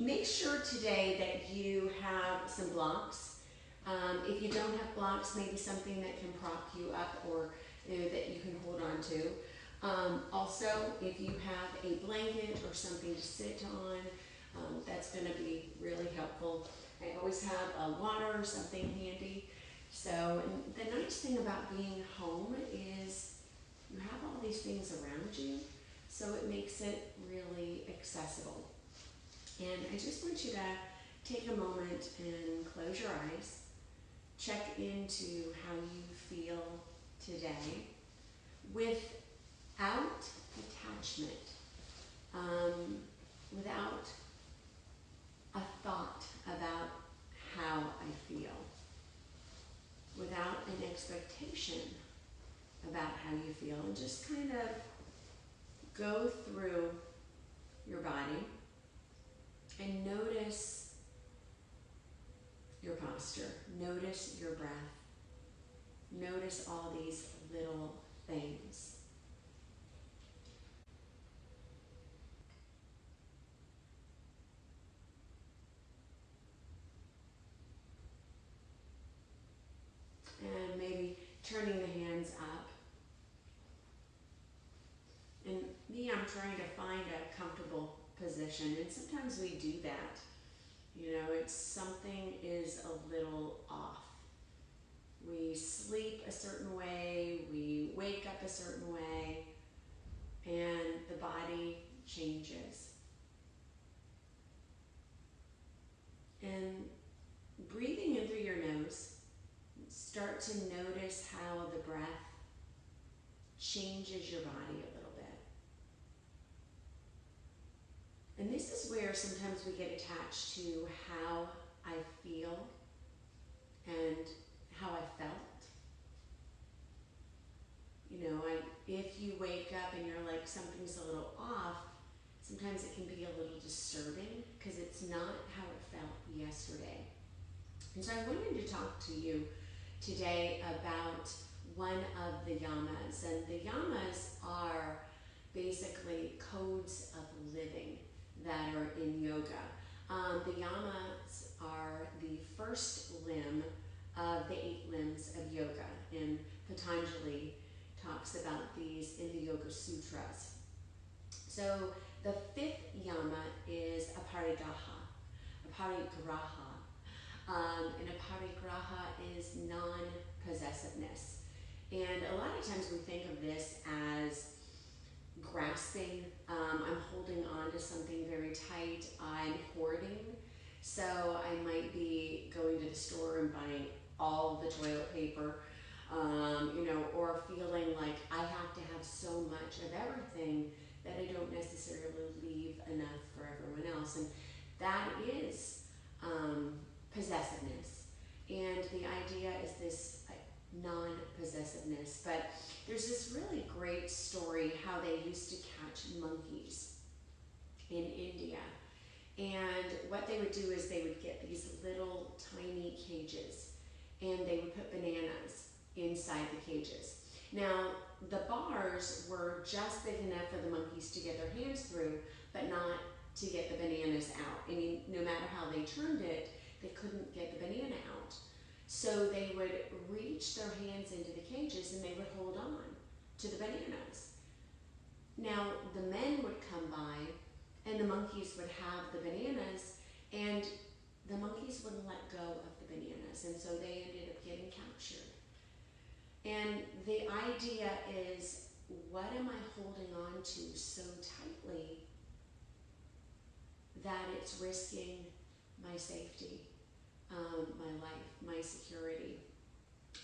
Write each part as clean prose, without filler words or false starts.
Make sure today that you have some blocks. If you don't have blocks, maybe something that can prop you up or that you can hold on to. Also, if you have a blanket or something to sit on, that's going to be really helpful. I always have a water or something handy. So, and the nice thing about being home is you have all these things around you, so it makes it really accessible. And I just want you to take a moment and close your eyes, check into how you feel today without attachment, without a thought about how I feel, without an expectation about how you feel, and just kind of go through your body and notice your posture, notice your breath, notice all these little things. And maybe turning the hands up. And me, I'm trying to find a comfortable position, and sometimes we do that. You know, it's something is a little off. We sleep a certain way, we wake up a certain way, and the body changes. And breathing in through your nose, start to notice how the breath changes your body a little bit. And this is where sometimes we get attached to how I feel and how I felt. You know, if you wake up and you're like, something's a little off, sometimes it can be a little disturbing because it's not how it felt yesterday. And so I wanted to talk to you today about one of the yamas. And the yamas are basically codes of living that are in yoga. The yamas are the first limb of the 8 limbs of yoga, and Patanjali talks about these in the Yoga Sutras. So the 5th yama is Aparigraha. And Aparigraha is non-possessiveness. And a lot of times we think of this as grasping. I'm holding on to something very tight. I'm hoarding. So I might be going to the store and buying all the toilet paper, you know, or feeling like I have to have so much of everything that I don't necessarily leave enough for everyone else. And that is possessiveness. And the idea is this non-possessiveness. But there's this really great story how they used to catch monkeys in India. And what they would do is they would get these little tiny cages and they would put bananas inside the cages. Now, the bars were just big enough for the monkeys to get their hands through, but not to get the bananas out. I mean, no matter how they turned it, they couldn't get the banana out. So they would reach their hands into the cages and they would hold on to the bananas. Now, the men would come by and the monkeys would have the bananas, and the monkeys wouldn't let go of the bananas, and so they ended up getting captured. And the idea is, what am I holding on to so tightly that it's risking my safety, my life, my security?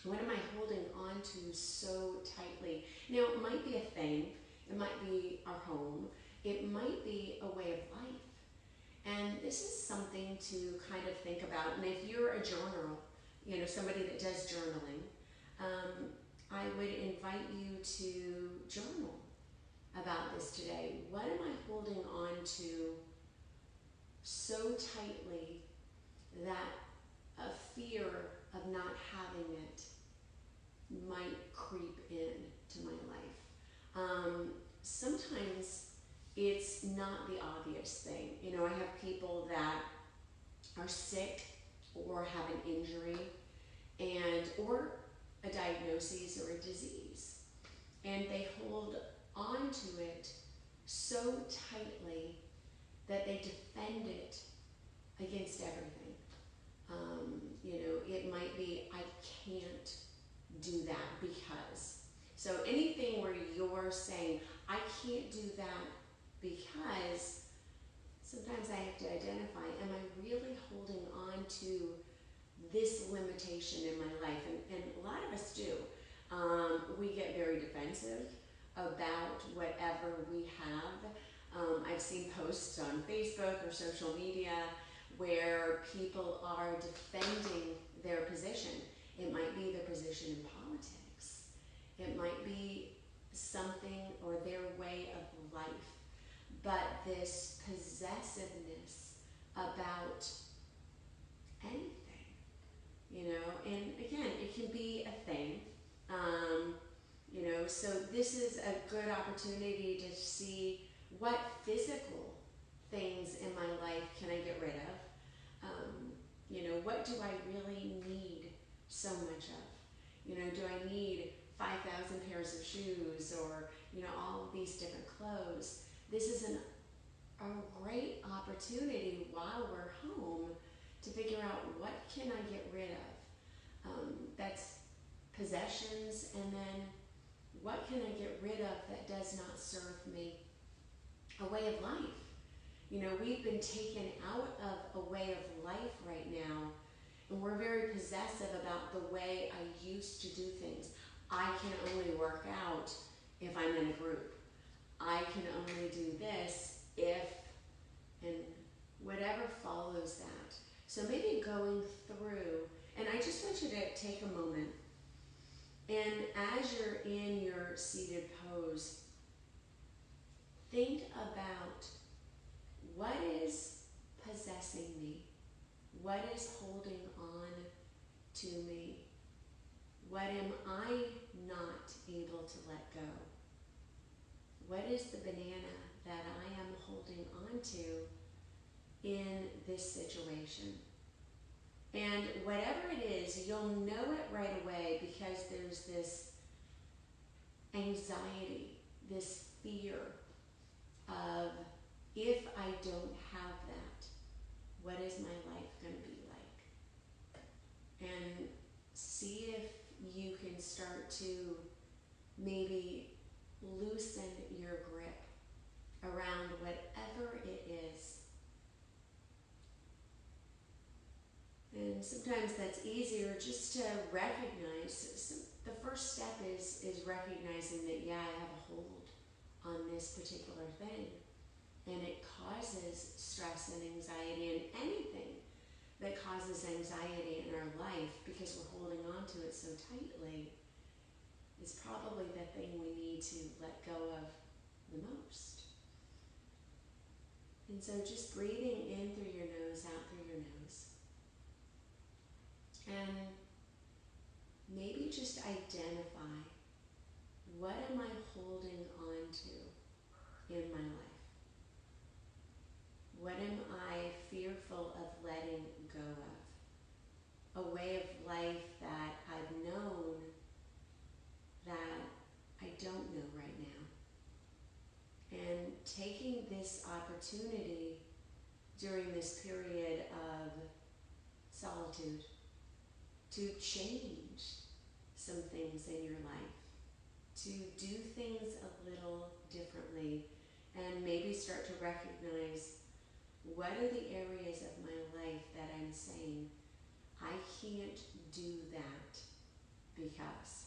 What am I holding on to so tightly? Now, it might be a thing, it might be our home, it might be a way of life. And this is something to kind of think about. And if you're a journaler, you know, somebody that does journaling, I would invite you to journal about this today. What am I holding on to so tightly that a fear of not having it might creep in to my life? Sometimes it's not the obvious thing. You know, I have people that are sick or have an injury and or a diagnosis or a disease, and they hold on to it so tightly that they defend it against everything. You know, it might be, I can't do that because. So anything where you're saying, I can't do that because, sometimes I have to identify, am I really holding on to this limitation in my life? And a lot of us do. We get very defensive about whatever we have. I've seen posts on Facebook or social media where people are defending their position. It might be their position in politics. It might be something or their way of life. But this possessiveness about anything, you know, and again, it can be a thing. You know, so this is a good opportunity to see what physical things in my life can I get rid of. You know, what do I really need so much of? You know, do I need 5,000 pairs of shoes or, you know, all of these different clothes? This is a great opportunity while we're home to figure out what can I get rid of. That's possessions, and then what can I get rid of that does not serve me? A way of life. You know, we've been taken out of a way of life right now, and we're very possessive about the way I used to do things. I can only work out if I'm in a group. I can only do this if, and whatever follows that. So maybe going through, and I just want you to take a moment, and as you're in your seated pose, think about what is possessing me, what is holding on to me, what am I not able to let go? What is the banana that I am holding on to in this situation? And whatever it is, you'll know it right away because there's this anxiety, this fear of, if I don't have that, what is my life going to be like? And see if you can start to maybe loosen your grip around whatever it is. And sometimes that's easier just to recognize. The first step is recognizing that, yeah, I have a hold on this particular thing. And it causes stress and anxiety, and anything that causes anxiety in our life because we're holding on to it so tightly is probably the thing we need to let go of the most. And so just breathing in through your nose, out through your nose. And maybe just identify, what am I holding on to in my life? What am I fearful of letting go of? A way of life that I've known that I don't know right now. And taking this opportunity during this period of solitude to change some things in your life, to do things a little differently, and maybe start to recognize, what are the areas of my life that I'm saying, I can't do that because.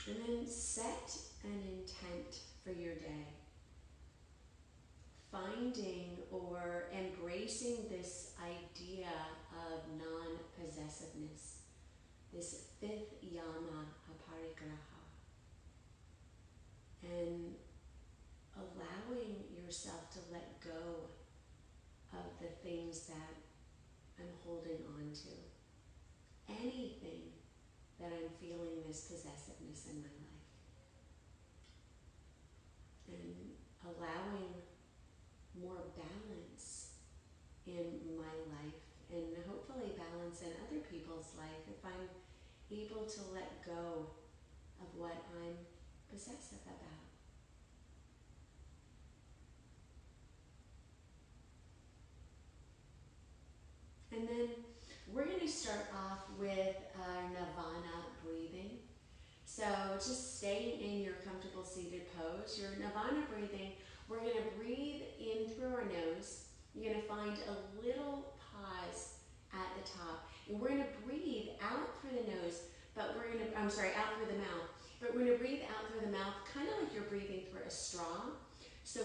And then set an intent for your day. Finding or embracing this idea of non-possessiveness, this fifth Yama Aparigraha, and allowing yourself to let go of the things that I'm holding on to. Anything that I'm feeling this possessiveness in my life. feels like, if I'm able to let go of what I'm possessive about. And then we're going to start off with Nirvana breathing. So just staying in your comfortable seated pose, your Nirvana breathing, we're going to breathe in through our nose. You're going to find a little pause at the top. And we're going to breathe out through the nose, but we're going to, out through the mouth. But we're going to breathe out through the mouth, kind of like you're breathing through a straw. So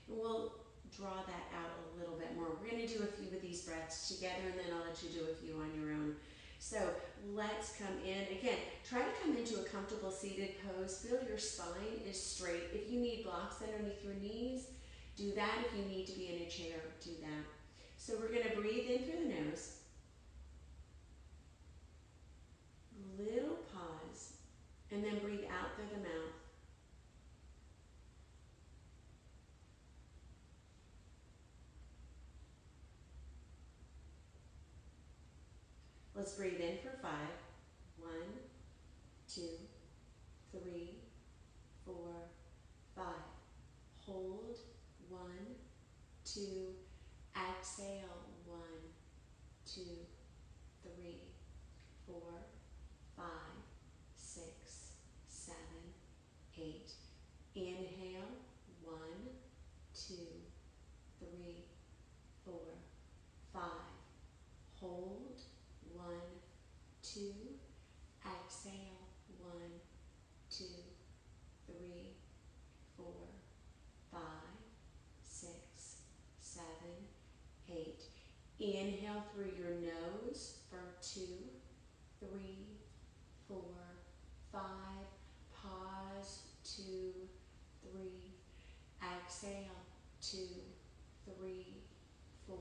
we'll draw that out a little bit more. We're going to do a few of these breaths together, and then I'll let you do a few on your own. So let's come in. Again, try to come into a comfortable seated pose. Feel your spine is straight. If you need blocks underneath your knees, do that. If you need to be in a chair, do that. So we're going to breathe in through the nose. Little pause. And then breathe out through the mouth. Let's breathe in for 5. 1, 2, 3, 4, 5. Hold. 1, 2. Exhale. 1, 2, 3, 4, 5, 6, 7, 8. Inhale. 1, 2, 3, 4, 5. Hold. 1, 2. Exhale. 1, 2, 3, 4, 5, 6, 7, 8. Inhale through your nose for 2, 3, 4, 5. Pause. 2, 3. Exhale. 2, 3, 4,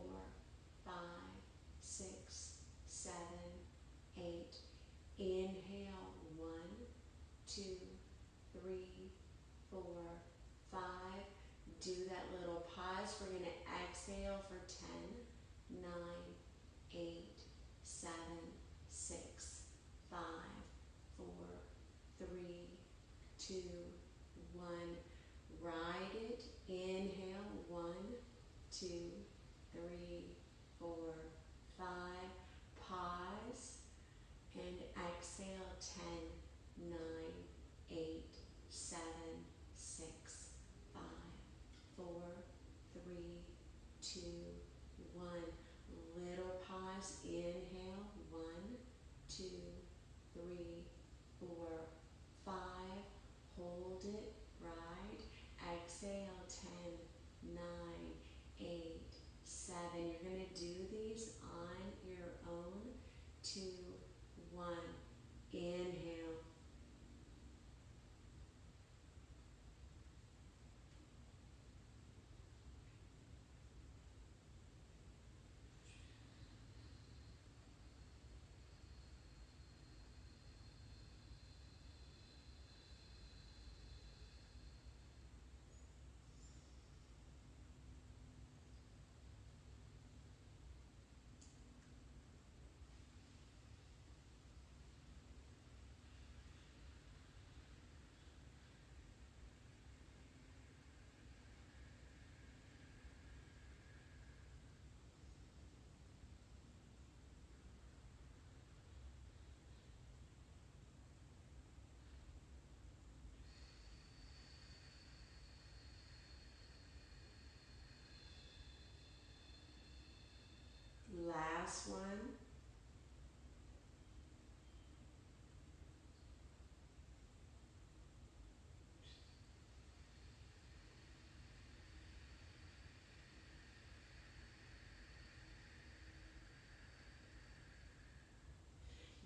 5, 6, 7, 8. Inhale. 1, 2, 3, 4, 5. Do that little pause. We're going to exhale for 10, 9, 8, 7, 6, 5, 4, 3, 2, 1. Ride it. Inhale. 1, 2, 3, 4, 5. Pause. And exhale. 10, 9, 8, 7, 6, 5, 4, 3, 2, 1. Little pause. Inhale. 1, 2, 3, 4, 5. Hold it. Ride. Exhale. 10, 9, 8, 7. You're going to do these on your own. 2, 1. Inhale. Last one.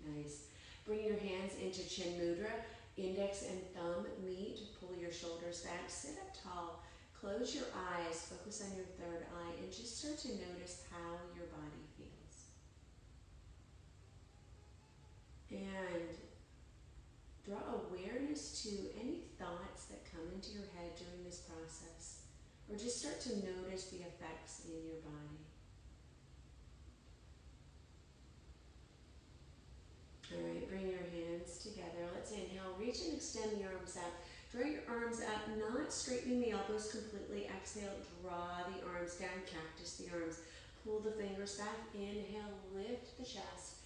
Nice. Bring your hands into Chin Mudra. Index and thumb meet. Pull your shoulders back. Sit up tall. Close your eyes. Focus on your third eye and just start to notice how your body feels. And draw awareness to any thoughts that come into your head during this process. Or just start to notice the effects in your body. extend the arms up. Draw your arms up, not straightening the elbows completely. Exhale, draw the arms down, cactus the arms. Pull the fingers back. Inhale, lift the chest.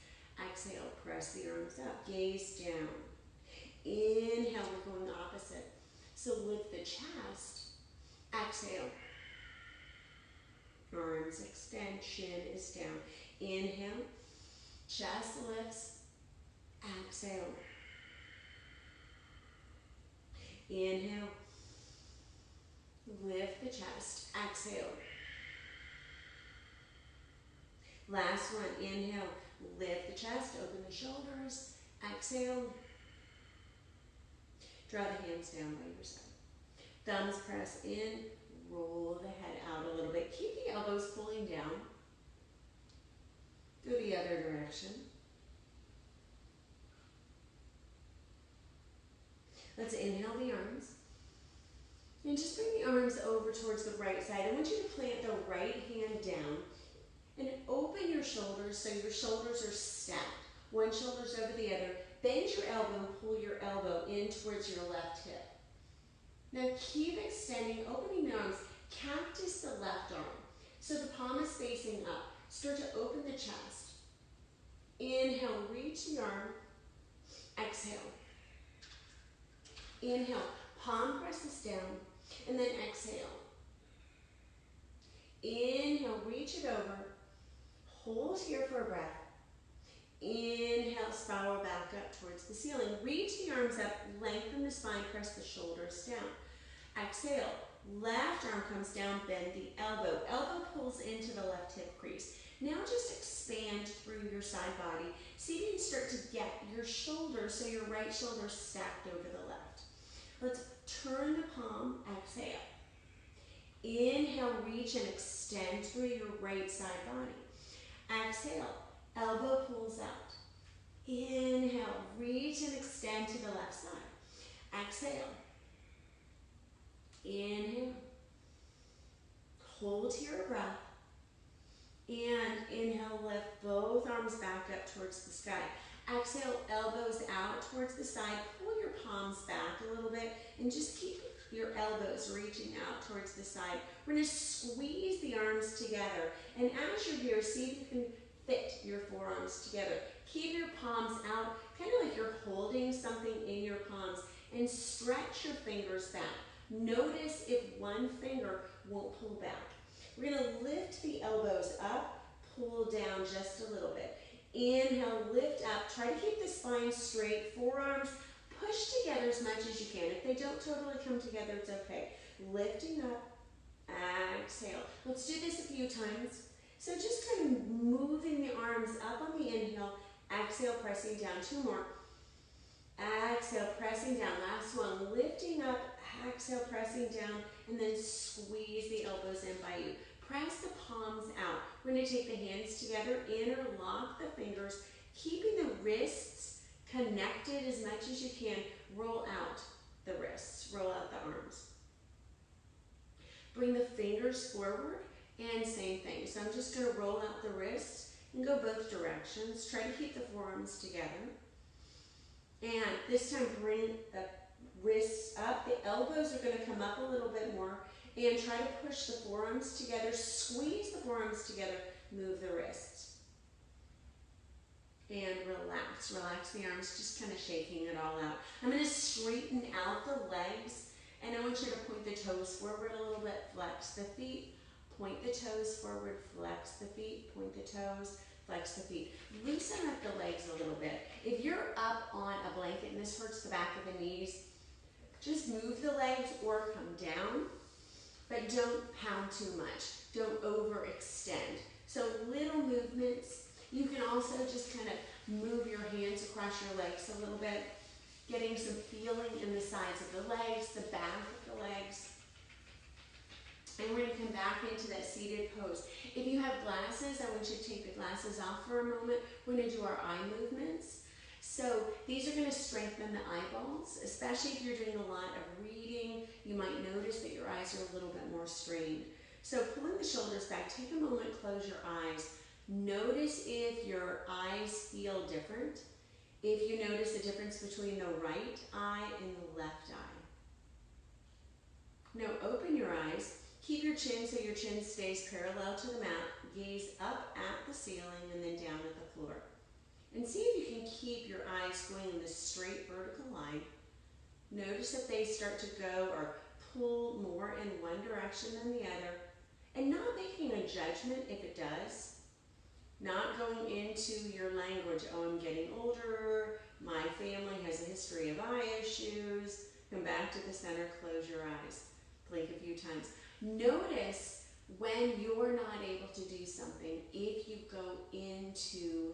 Exhale, press the arms up. Gaze down. Inhale, we're going opposite. So lift the chest. Exhale. Arms extend, chin is down. Inhale, chest lifts. Exhale. Inhale, lift the chest. Exhale. Last one, inhale, lift the chest, open the shoulders. Exhale. Draw the hands down by your side. Thumbs press in, roll the head out a little bit. Keep the elbows pulling down. Go the other direction. Let's inhale the arms. And just bring the arms over towards the right side. I want you to plant the right hand down and open your shoulders so your shoulders are stacked. One shoulder's over the other. Bend your elbow and pull your elbow in towards your left hip. Now keep extending, opening the arms. Cactus the left arm. So the palm is facing up. Start to open the chest. Inhale, reach the arm. Exhale. Inhale, palm presses down, and then exhale. Inhale, reach it over. Hold here for a breath. Inhale, spiral back up towards the ceiling. Reach the arms up, lengthen the spine, press the shoulders down. Exhale, left arm comes down, bend the elbow. Elbow pulls into the left hip crease. Now just expand through your side body. See if you can start to get your shoulders, so your right shoulder stacked over the left. Let's turn the palm, exhale. Inhale, reach and extend through your right side body. Exhale, elbow pulls out. Inhale, reach and extend to the left side. Exhale. Inhale. Hold here a breath. And inhale, lift both arms back up towards the sky. Exhale, elbows out towards the side. Pull your palms back a little bit and just keep your elbows reaching out towards the side. We're going to squeeze the arms together. And as you're here, see if you can fit your forearms together. Keep your palms out, kind of like you're holding something in your palms, and stretch your fingers back. Notice if one finger won't pull back. We're going to lift the elbows up, pull down just a little bit. Inhale, lift up. Try to keep the spine straight. Forearms push together as much as you can. If they don't totally come together, it's okay. Lifting up. Exhale. Let's do this a few times. So just kind of moving the arms up on the inhale. Exhale, pressing down. Two more. Exhale, pressing down. Last one. Lifting up. Exhale, pressing down. And then squeeze the elbows in by you. Press the palms out. We're going to take the hands together, interlock the fingers, keeping the wrists connected as much as you can. Roll out the wrists, roll out the arms. Bring the fingers forward, and same thing. So I'm just going to roll out the wrists and go both directions. Try to keep the forearms together. And this time bring the wrists up. The elbows are going to come up a little bit more. And try to push the forearms together, squeeze the forearms together, move the wrists. And relax, relax the arms, just kind of shaking it all out. I'm going to straighten out the legs, and I want you to point the toes forward a little bit, flex the feet, point the toes forward, flex the feet, point the toes, flex the feet. Loosen up the legs a little bit. If you're up on a blanket and this hurts the back of the knees, just move the legs or come down. But don't pound too much. Don't overextend. So little movements. You can also just kind of move your hands across your legs a little bit, getting some feeling in the sides of the legs, the back of the legs. And we're going to come back into that seated pose. If you have glasses, I want you to take the glasses off for a moment. We're going to do our eye movements. So these are going to strengthen the eyeballs, especially if you're doing a lot of reading. You might notice that your eyes are a little bit more strained. So pulling the shoulders back, take a moment, close your eyes. Notice if your eyes feel different. if you notice the difference between the right eye and the left eye. Now open your eyes. Keep your chin so your chin stays parallel to the mat. Gaze up at the ceiling and then down at the floor. And see if you can keep your eyes going in this straight vertical line. Notice if they start to go or pull more in one direction than the other. And not making a judgment if it does. Not going into your language, oh, I'm getting older, my family has a history of eye issues. Come back to the center, close your eyes. Blink a few times. Notice when you're not able to do something, if you go into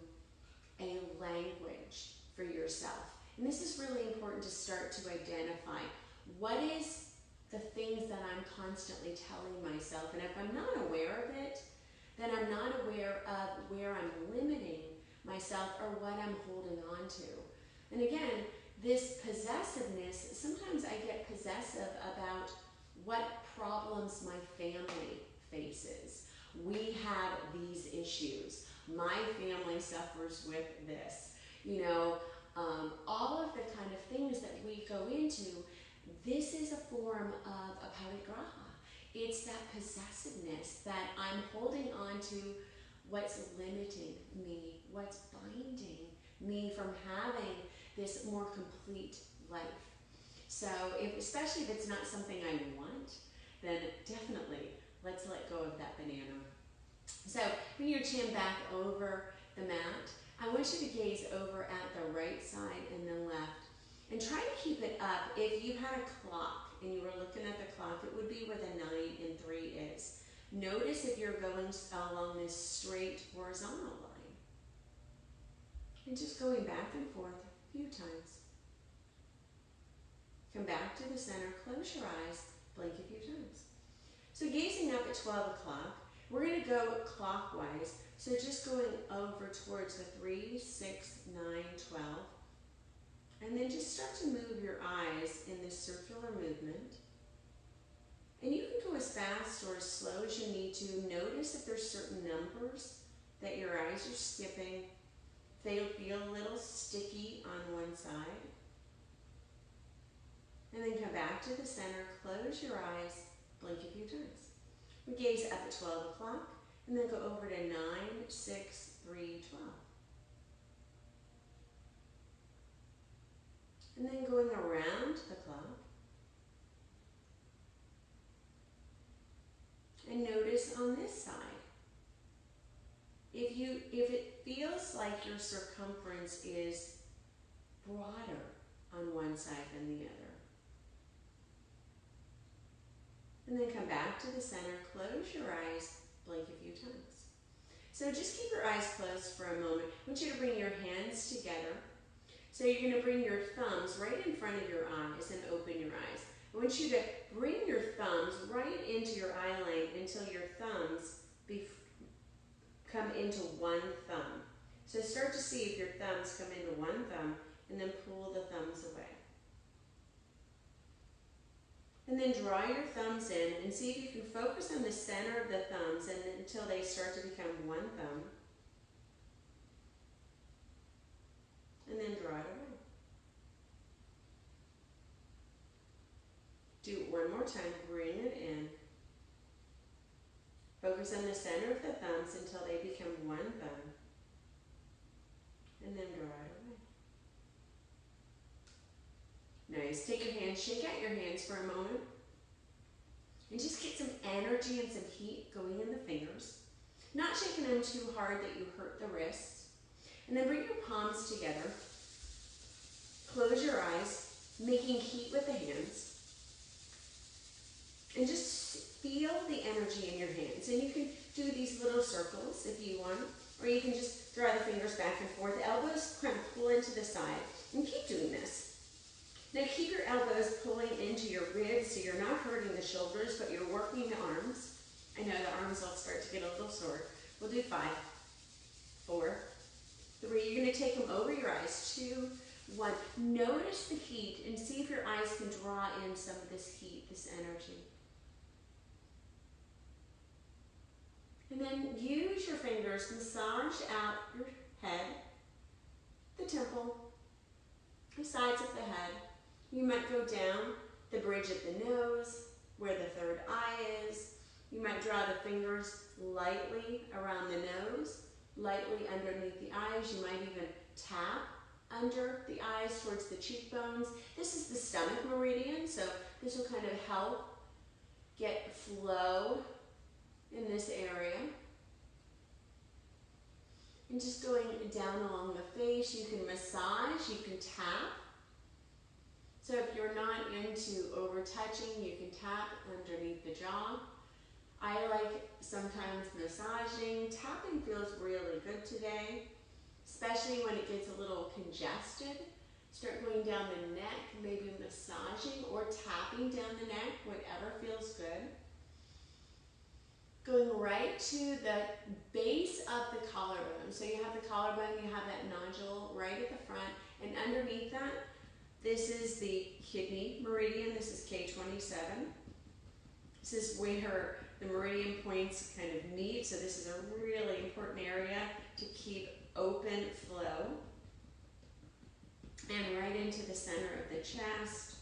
a language for yourself. And this is really important to start to identify. What is the things that I'm constantly telling myself? And if I'm not aware of it, then I'm not aware of where I'm limiting myself or what I'm holding on to. And again, this possessiveness, sometimes I get possessive about what problems my family faces. We have these issues. My family suffers with this. You know, all of the kind of things that we go into, this is a form of aparigraha. It's that possessiveness that I'm holding on to what's limiting me, what's binding me from having this more complete life. So especially if it's not something I want, then definitely let's let go of that banana. So bring your chin back over the mat. I want you to gaze over at the right side and the left. And try to keep it up. If you had a clock and you were looking at the clock, it would be where the 9 and 3 is. Notice if you're going along this straight horizontal line. And just going back and forth a few times. Come back to the center, close your eyes, blink a few times. So gazing up at 12 o'clock, we're going to go clockwise. So just going over towards the 3, 6, 9, 12. And then just start to move your eyes in this circular movement. And you can go as fast or as slow as you need to. Notice if there's certain numbers that your eyes are skipping. They'll feel a little sticky on one side. And then come back to the center, close your eyes, blink a few times. We gaze up at 12 o'clock, and then go over to 9, 6, 3, 12. And then going around the clock. And notice on this side. If it feels like your circumference is broader on one side than the other. And then come back to the center, close your eyes, blink a few times. So just keep your eyes closed for a moment. I want you to bring your hands together. So you're going to bring your thumbs right in front of your eyes and open your eyes. I want you to bring your thumbs right into your eye line until your thumbs come into one thumb. So start to see if your thumbs come into one thumb and then pull the thumbs away. And then draw your thumbs in and see if you can focus on the center of the thumbs and until they start to become one thumb. And then draw it away. Do it one more time, bring it in. Focus on the center of the thumbs until they become one thumb. And then draw it away. Nice. Take your hands, shake out your hands for a moment. And just get some energy and some heat going in the fingers. Not shaking them too hard that you hurt the wrists. And then bring your palms together. Close your eyes, making heat with the hands. And just feel the energy in your hands. And you can do these little circles if you want, or you can just draw the fingers back and forth. The elbows kind of pull into the side. And keep doing this. Now keep your elbows pulling into your ribs so you're not hurting the shoulders, but you're working the arms. I know the arms will start to get a little sore. We'll do 5, 4, 3. You're going to take them over your eyes. 2, 1. Notice the heat and see if your eyes can draw in some of this heat, this energy. And then use your fingers, massage out your head, the temple, the sides of the head. You might go down the bridge of the nose, where the third eye is. You might draw the fingers lightly around the nose, lightly underneath the eyes. You might even tap under the eyes towards the cheekbones. This is the stomach meridian, so this will kind of help get flow in this area. And just going down along the face, you can massage, you can tap. So if you're not into over touching, you can tap underneath the jaw. I like sometimes massaging. Tapping feels really good today, especially when it gets a little congested. Start going down the neck, maybe massaging or tapping down the neck, whatever feels good. Going right to the base of the collarbone. So you have the collarbone, you have that nodule right at the front, and underneath that, this is the kidney meridian. This is K27. This is where the meridian points kind of meet, so this is a really important area to keep open flow. And right into the center of the chest.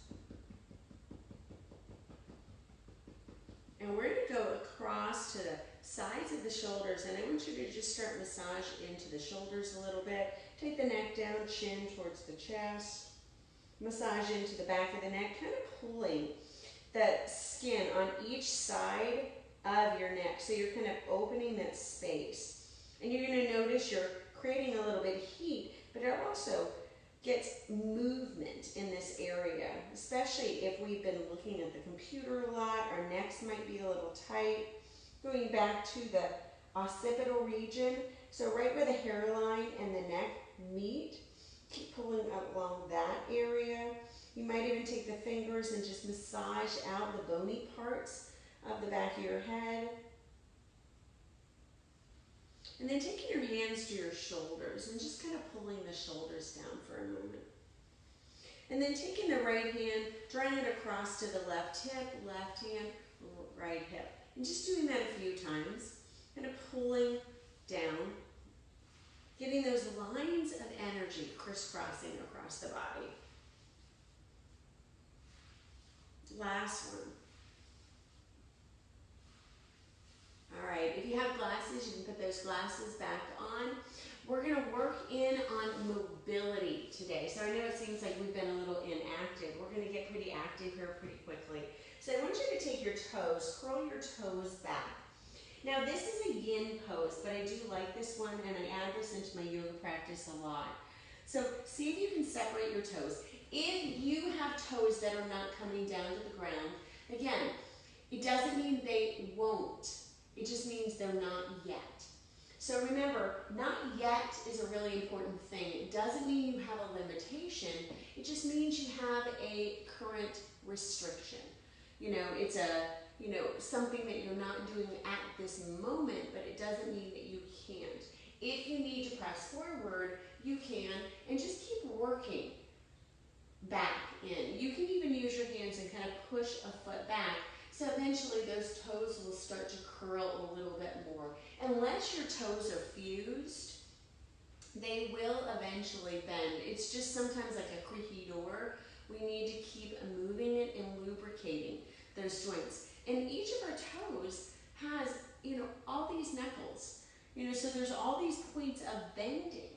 And we're going to go across to the sides of the shoulders, and I want you to just start massage into the shoulders a little bit. Take the neck down, chin towards the chest. Massage into the back of the neck, kind of pulling the skin on each side of your neck. So you're kind of opening that space. And you're going to notice you're creating a little bit of heat, but it also gets movement in this area, especially if we've been looking at the computer a lot. Our necks might be a little tight. Going back to the occipital region, so right where the hairline and the neck meet, keep pulling up along that area. You might even take the fingers and just massage out the bony parts of the back of your head. And then taking your hands to your shoulders and just kind of pulling the shoulders down for a moment. And then taking the right hand, drawing it across to the left hip, left hand, right hip. And just doing that a few times, kind of pulling down, getting those lines of energy crisscrossing across the body. Last one. All right, if you have glasses, you can put those glasses back on. We're going to work in on mobility today. So I know it seems like we've been a little inactive. We're going to get pretty active here pretty quickly. So I want you to take your toes, curl your toes back. Now this is a yin pose, but I do like this one, and I add this into my yoga practice a lot. So see if you can separate your toes. If you have toes that are not coming down to the ground, again, it doesn't mean they won't. It just means they're not yet. So remember, not yet is a really important thing. It doesn't mean you have a limitation. It just means you have a current restriction. You know, it's something that you're not doing at this moment, but it doesn't mean that you can't. If you need to press forward, you can, and just keep working back in. You can even use your hands and kind of push a foot back. So eventually those toes will start to curl a little bit more. Unless your toes are fused, they will eventually bend. It's just sometimes like a creaky door. We need to keep moving it and lubricating those joints. And each of our toes has, all these knuckles. So there's all these points of bending,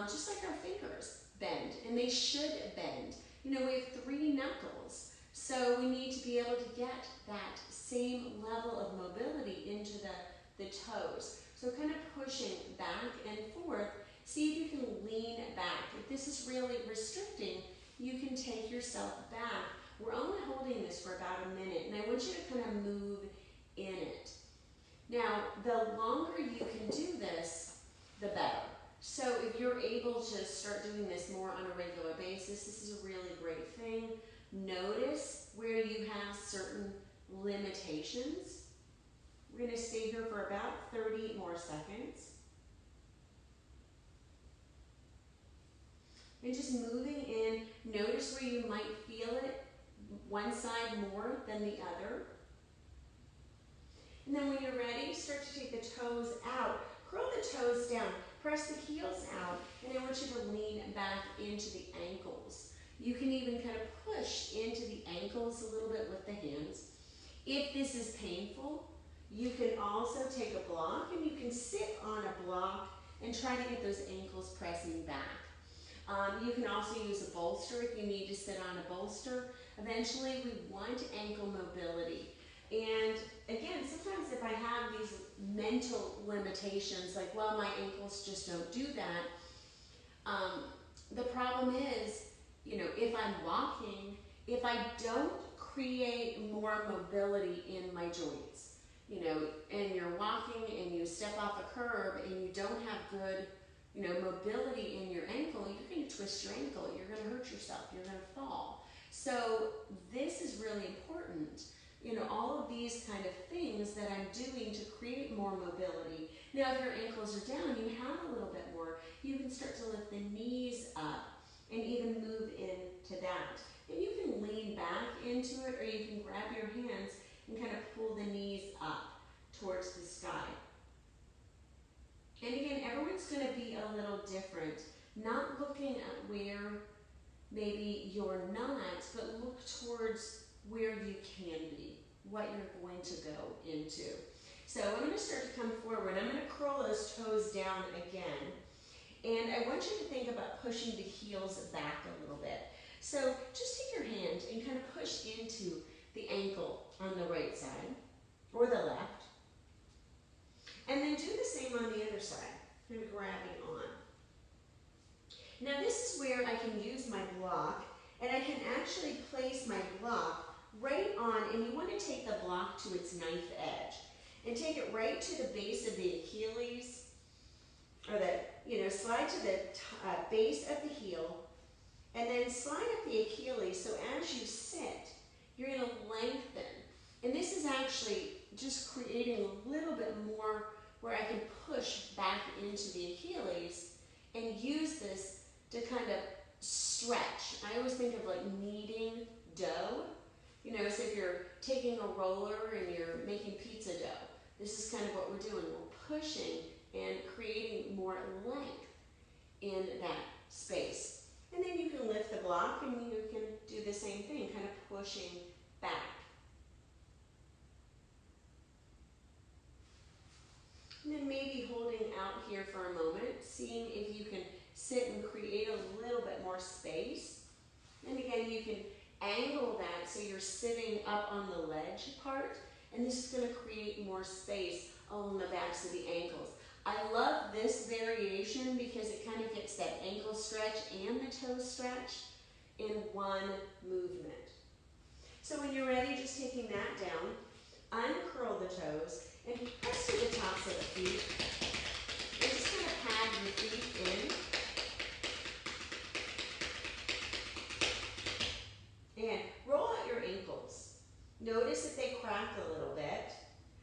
just like our fingers bend, and they should bend. We have 3 knuckles. So we need to be able to get that same level of mobility into the toes. So kind of pushing back and forth. See if you can lean back. If this is really restricting, you can take yourself back. We're only holding this for about a minute, and I want you to kind of move in it. Now, the longer you can do this, the better. So if you're able to start doing this more on a regular basis, this is a really great thing. Notice where you have certain limitations. We're going to stay here for about 30 more seconds. And just moving in, notice where you might feel it, one side more than the other. And then when you're ready, start to take the toes out. Curl the toes down. Press the heels out, and I want you to lean back into the ankles. You can even kind of push into the ankles a little bit with the hands. If this is painful, you can also take a block and you can sit on a block and try to get those ankles pressing back. You can also use a bolster if you need to sit on a bolster. Eventually, we want ankle mobility. And again, sometimes if I have these mental limitations, like, well, my ankles just don't do that, the problem is, you know, if I'm walking, if I don't create more mobility in my joints, you know, and you're walking and you step off a curb and you don't have good, you know, mobility in your ankle, you're going to twist your ankle, you're going to hurt yourself, you're going to fall. So this is really important. You know, all of these kind of things that I'm doing to create more mobility. Now, if your ankles are down, you have a little bit more. You can start to lift the knees up and even move into that. And you can lean back into it, or you can grab your hands and kind of pull the knees up towards the sky. And again, everyone's going to be a little different. Not looking at where maybe you're not, but look towards where you can be, what you're going to go into. So I'm going to start to come forward. I'm going to curl those toes down again. And I want you to think about pushing the heels back a little bit. So just take your hand and kind of push into the ankle on the right side or the left. And then do the same on the other side, kind of grabbing on. Now this is where I can use my block, and I can actually place my block right on, and you want to take the block to its knife edge. And take it right to the base of the Achilles, or slide to the base of the heel, and then slide up the Achilles, so as you sit, you're going to lengthen. And this is actually just creating a little bit more where I can push back into the Achilles and use this to kind of stretch. I always think of like kneading dough. You know, so if you're taking a roller and you're making pizza dough, this is kind of what we're doing. We're pushing and creating more length in that space. And then you can lift the block and you can do the same thing, kind of pushing back. And then maybe holding out here for a moment, seeing if you can sit and create a little bit more space. And again, you can angle that so you're sitting up on the ledge part, and this is going to create more space along the backs of the ankles. I love this variation because it kind of gets that ankle stretch and the toe stretch in one movement. So when you're ready, just taking that down, uncurl the toes and press to the tops of the feet. And just kind of pad your feet in. And roll out your ankles. Notice if they crack a little bit.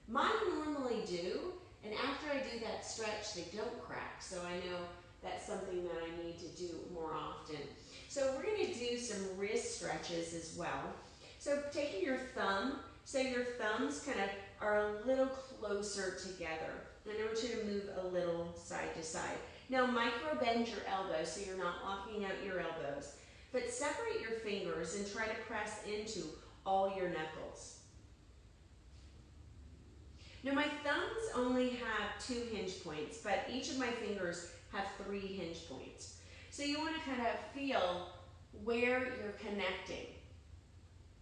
Mine normally do, and after I do that stretch, they don't crack. So I know that's something that I need to do more often. So we're going to do some wrist stretches as well. So taking your thumb, so your thumbs kind of are a little closer together. And I want you to move a little side to side. Now micro bend your elbows so you're not locking out your elbows. But separate your fingers and try to press into all your knuckles. Now my thumbs only have 2 hinge points, but each of my fingers have 3 hinge points. So you want to kind of feel where you're connecting.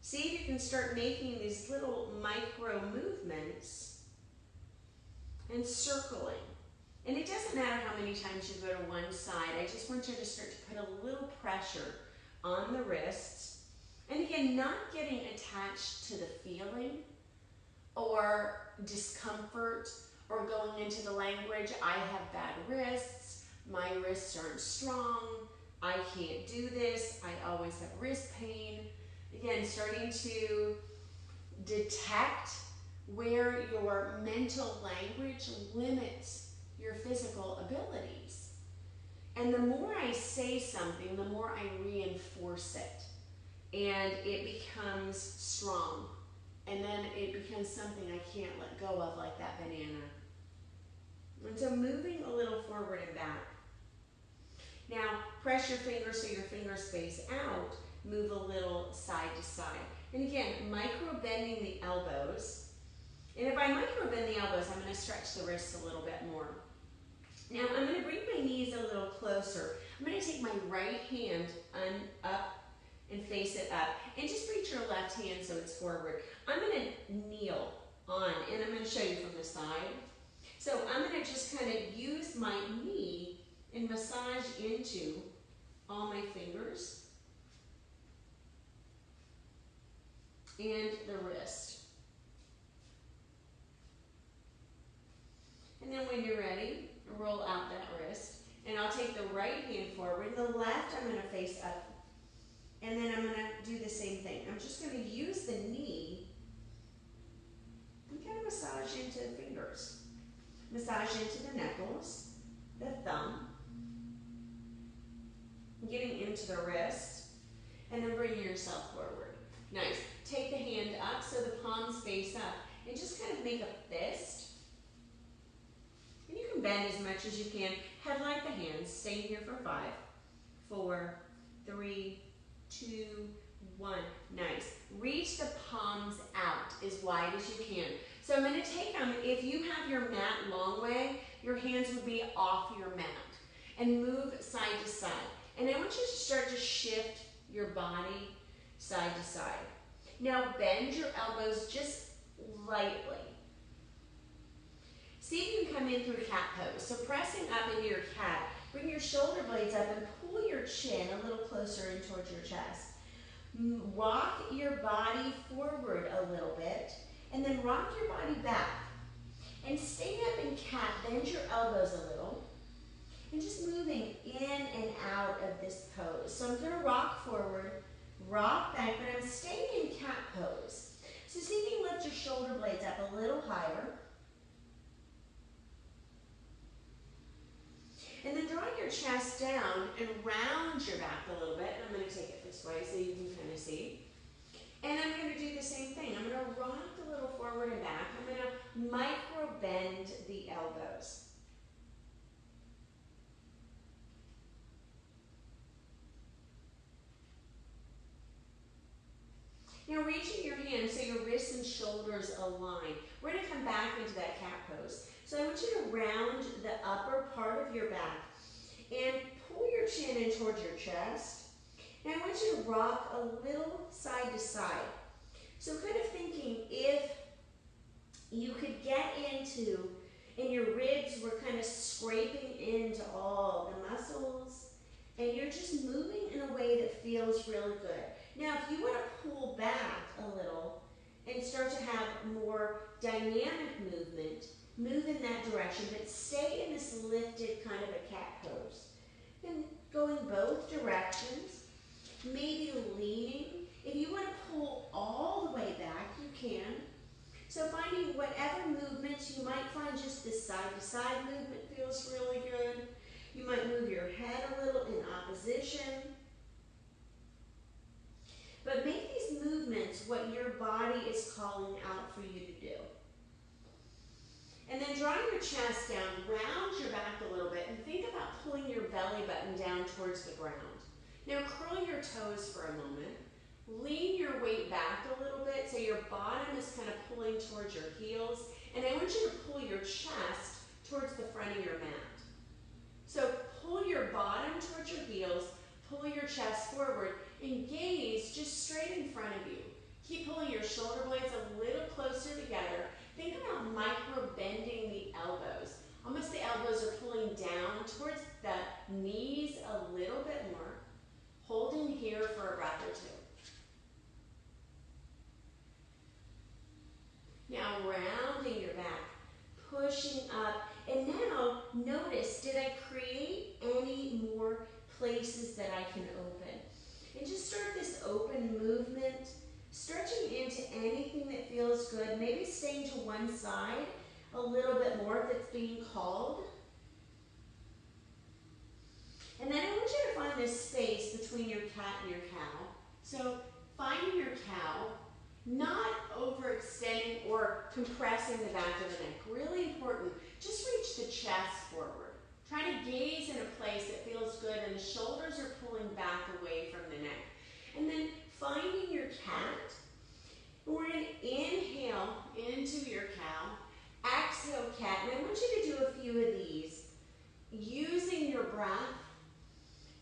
See if you can start making these little micro movements and circling. And it doesn't matter how many times you go to one side. I just want you to start to put a little pressure on the wrists. And again, not getting attached to the feeling or discomfort or going into the language, I have bad wrists, my wrists aren't strong, I can't do this, I always have wrist pain. Again, starting to detect where your mental language limits your physical abilities. And the more I say something, the more I reinforce it. And it becomes strong. And then it becomes something I can't let go of, like that banana. And so moving a little forward and back. Now, press your fingers so your fingers space out. Move a little side to side. And again, micro bending the elbows. And if I micro bend the elbows, I'm going to stretch the wrists a little bit more. Now, I'm going to bring my knees a little closer. I'm going to take my right hand up and face it up. And just reach your left hand so it's forward. I'm going to kneel on, and I'm going to show you from the side. So I'm going to just kind of use my knee and massage into all my fingers and the wrist. And then when you're ready, roll out that wrist. And I'll take the right hand forward. The left I'm going to face up. And then I'm going to do the same thing. I'm just going to use the knee and kind of massage into the fingers. Massage into the knuckles, the thumb, getting into the wrist, and then bringing yourself forward. Nice. Take the hand up so the palms face up, and just kind of make a fist. And you can bend as much as you can. Headlight the hands. Stay here for 5, 4, 3, 2, 1. Nice. Reach the palms out as wide as you can. So I'm going to take them. If you have your mat long way, your hands would be off your mat. And move side to side. And I want you to start to shift your body side to side. Now bend your elbows just lightly. See if you can come in through cat pose. So pressing up into your cat, bring your shoulder blades up and pull your chin a little closer in towards your chest. Rock your body forward a little bit, and then rock your body back. And stay up in cat, bend your elbows a little, and just moving in and out of this pose. So I'm going to rock forward, rock back, but I'm staying in cat pose. So see if you can lift your shoulder blades up a little higher. And then draw your chest down and round your back a little bit. And I'm going to take it this way so you can kind of see. And I'm going to do the same thing. I'm going to rock a little forward and back. I'm going to micro bend the elbows. Now reaching your hands so your wrists and shoulders align. We're going to come back into that cat pose. So I want you to round the upper part of your back and pull your chin in towards your chest. And I want you to rock a little side to side. So kind of thinking if you could get into, and your ribs were kind of scraping into all the muscles, and you're just moving in a way that feels really good. Now, if you want to pull back a little and start to have more dynamic movement, move in that direction, but stay in this lifted kind of a cat pose. And going both directions, maybe leaning. If you want to pull all the way back, you can. So finding whatever movements, you might find just this side-to-side movement feels really good. You might move your head a little in opposition. But make these movements what your body is calling out for you to do. And then drawing your chest down, round your back a little bit, and think about pulling your belly button down towards the ground. Now curl your toes for a moment. Lean your weight back a little bit so your bottom is kind of pulling towards your heels. And I want you to pull your chest towards the front of your mat. So pull your bottom towards your heels, pull your chest forward, and gaze just straight in front of you. Keep pulling your shoulder blades a little closer together. Think about micro bending the elbows. Almost the elbows are pulling down towards the knees a little bit more. Holding here for a breath or two. Now rounding your back, pushing up, and now notice, did I create any more places that I can open? And just start this open movement, stretching into anything that feels good, maybe staying to one side a little bit more if it's being called. And then I want you to find this space between your cat and your cow. So finding your cow, not overextending in or compressing the back of the neck. Really important. Just reach the chest forward. Try to gaze in a place that feels good and the shoulders are pulling back away from the neck. And then finding your cat. We're going to inhale into your cow. Exhale, cat. And I want you to do a few of these. Using your breath.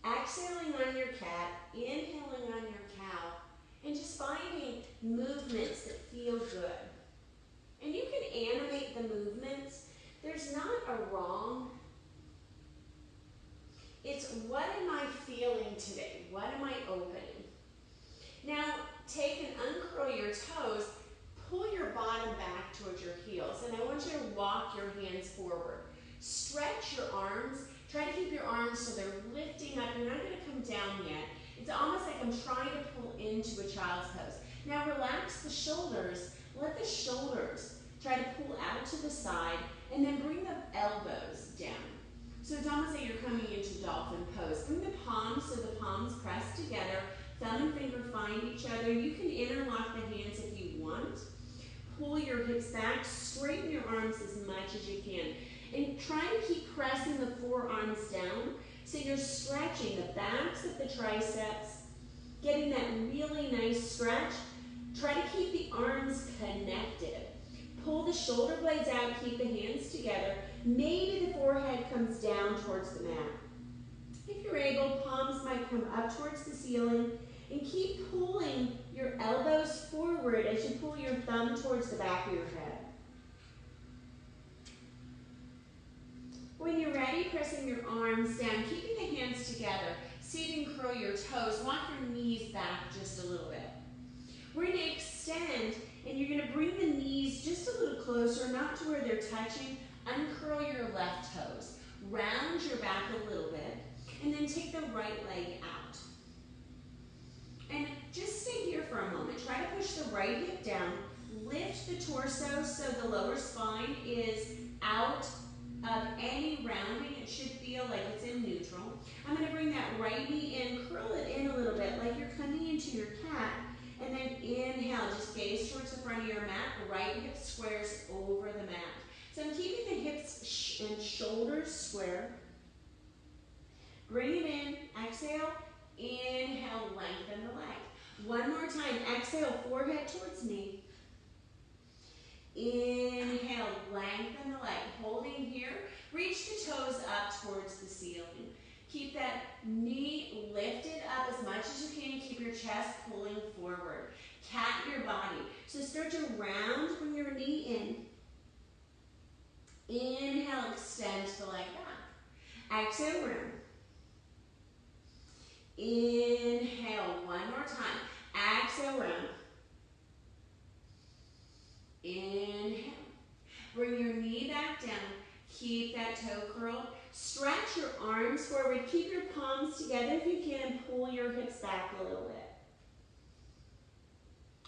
Exhaling on your cat. Inhaling on your cow. And just finding movements that feel good. And you can animate the movements. There's not a wrong. It's what am I feeling today? What am I opening? Now, take and uncurl your toes. Pull your bottom back towards your heels. And I want you to walk your hands forward. Stretch your arms. Try to keep your arms so they're lifting up. You're not going to come down yet. It's almost like I'm trying to pull into a child's pose. Now relax the shoulders. Let the shoulders try to pull out to the side and then bring the elbows down. So it's almost like you're coming into dolphin pose. Bring the palms so the palms press together. Thumb and finger find each other. You can interlock the hands if you want. Pull your hips back. Straighten your arms as much as you can. And try to keep pressing the forearms down so you're stretching the backs of the triceps, getting that really nice stretch. Try to keep the arms connected. Pull the shoulder blades out, keep the hands together. Maybe the forehead comes down towards the mat. If you're able, palms might come up towards the ceiling. And keep pulling your elbows forward as you pull your thumb towards the back of your head. When you're ready, pressing your arms down, keeping the hands together. Seat and curl your toes. Walk your knees back just a little bit. We're going to extend, and you're going to bring the knees just a little closer, not to where they're touching. Uncurl your left toes. Round your back a little bit, and then take the right leg out. And just stay here for a moment. Try to push the right hip down. Lift the torso so the lower spine is out of any rounding. It should feel like it's in neutral. I'm going to bring that right knee in, curl it in a little bit like you're coming into your cat. And then inhale, just gaze towards the front of your mat. Right hip squares over the mat. So I'm keeping the hips and shoulders square. Bring it in, exhale, inhale, lengthen the leg. One more time, exhale, forehead towards knee. Inhale, lengthen the leg. Holding here, reach the toes up towards the ceiling. Keep that knee lifted up as much as you can. Keep your chest pulling forward. Cat your body. So start to round, bring your knee in. Inhale, extend the leg back. Exhale, round. Inhale, one more time. Exhale, round. Inhale. Bring your knee back down. Keep that toe curled. Stretch your arms forward. Keep your palms together if you can and pull your hips back a little bit.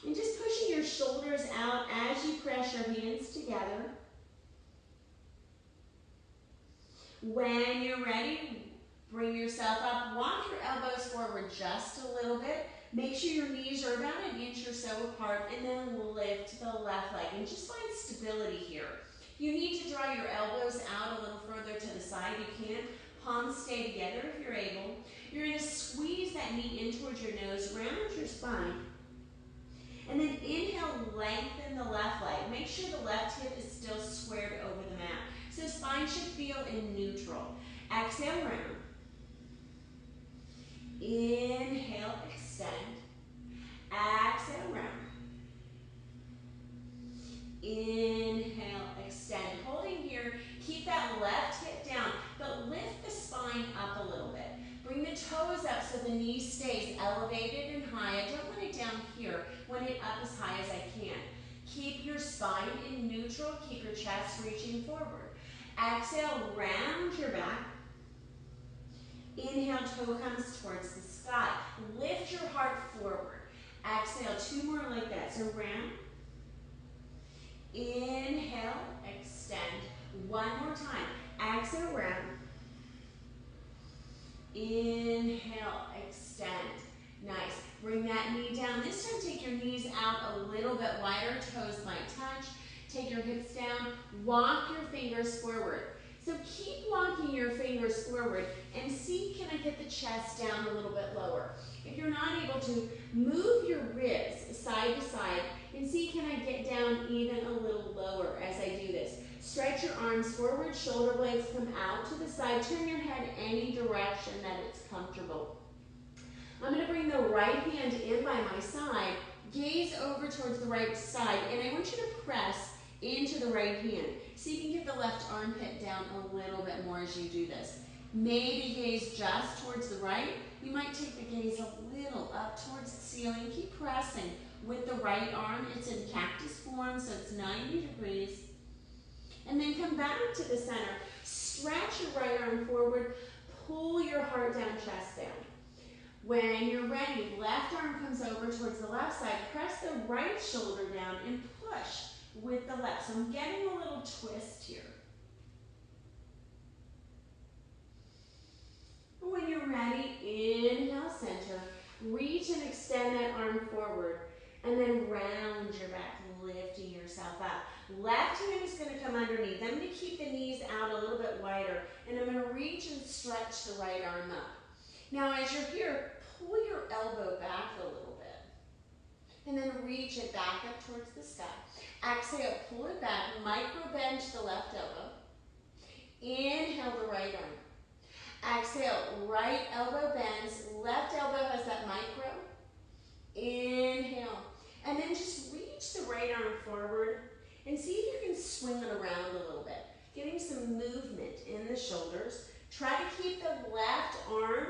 And just pushing your shoulders out as you press your hands together. When you're ready, bring yourself up. Walk your elbows forward just a little bit. Make sure your knees are about an inch or so apart, and then lift the left leg. And just find stability here. If you need to draw your elbows out a little further to the side, you can. Palms stay together if you're able. You're going to squeeze that knee in towards your nose, round your spine. And then inhale, lengthen the left leg. Make sure the left hip is still squared over the mat. So spine should feel in neutral. Exhale, round. Inhale, extend. Exhale, round. Inhale, extend. Holding here, keep that left hip down, but lift the spine up a little bit. Bring the toes up so the knee stays elevated and high. I don't want it down here. I want it up as high as I can. Keep your spine in neutral. Keep your chest reaching forward. Exhale, round your back. Inhale, toe comes towards the sky. Lift your heart forward. Exhale, two more like that. So round. Inhale, extend. One more time. Exhale, round. Inhale, extend. Nice. Bring that knee down. This time take your knees out a little bit wider, toes might touch. Take your hips down, walk your fingers forward. So keep walking your fingers forward and see, can I get the chest down a little bit lower? If you're not able to, move your ribs side to side and see, can I get down even a little lower as I do this? Stretch your arms forward, shoulder blades come out to the side. Turn your head any direction that it's comfortable. I'm going to bring the right hand in by my side, gaze over towards the right side, and I want you to press into the right hand. See if you can get the left armpit down a little bit more as you do this. Maybe gaze just towards the right. You might take the gaze a little up towards the ceiling. Keep pressing with the right arm. It's in cactus form, so it's 90 degrees. And then come back to the center. Stretch your right arm forward. Pull your heart down, chest down. When you're ready, left arm comes over towards the left side. Press the right shoulder down and push with the left. So I'm getting a little twist here. When you're ready, inhale, center. Reach and extend that arm forward. And then round your back, lifting yourself up. Left hand is going to come underneath. I'm going to keep the knees out a little bit wider. And I'm going to reach and stretch the right arm up. Now as you're here, pull your elbow back a little bit. And then reach it back up towards the sky. Exhale, pull it back, micro bend to the left elbow. Inhale the right arm. Exhale, right elbow bends, left elbow has that micro. Inhale. And then just reach the right arm forward and see if you can swing it around a little bit. Getting some movement in the shoulders. Try to keep the left arm,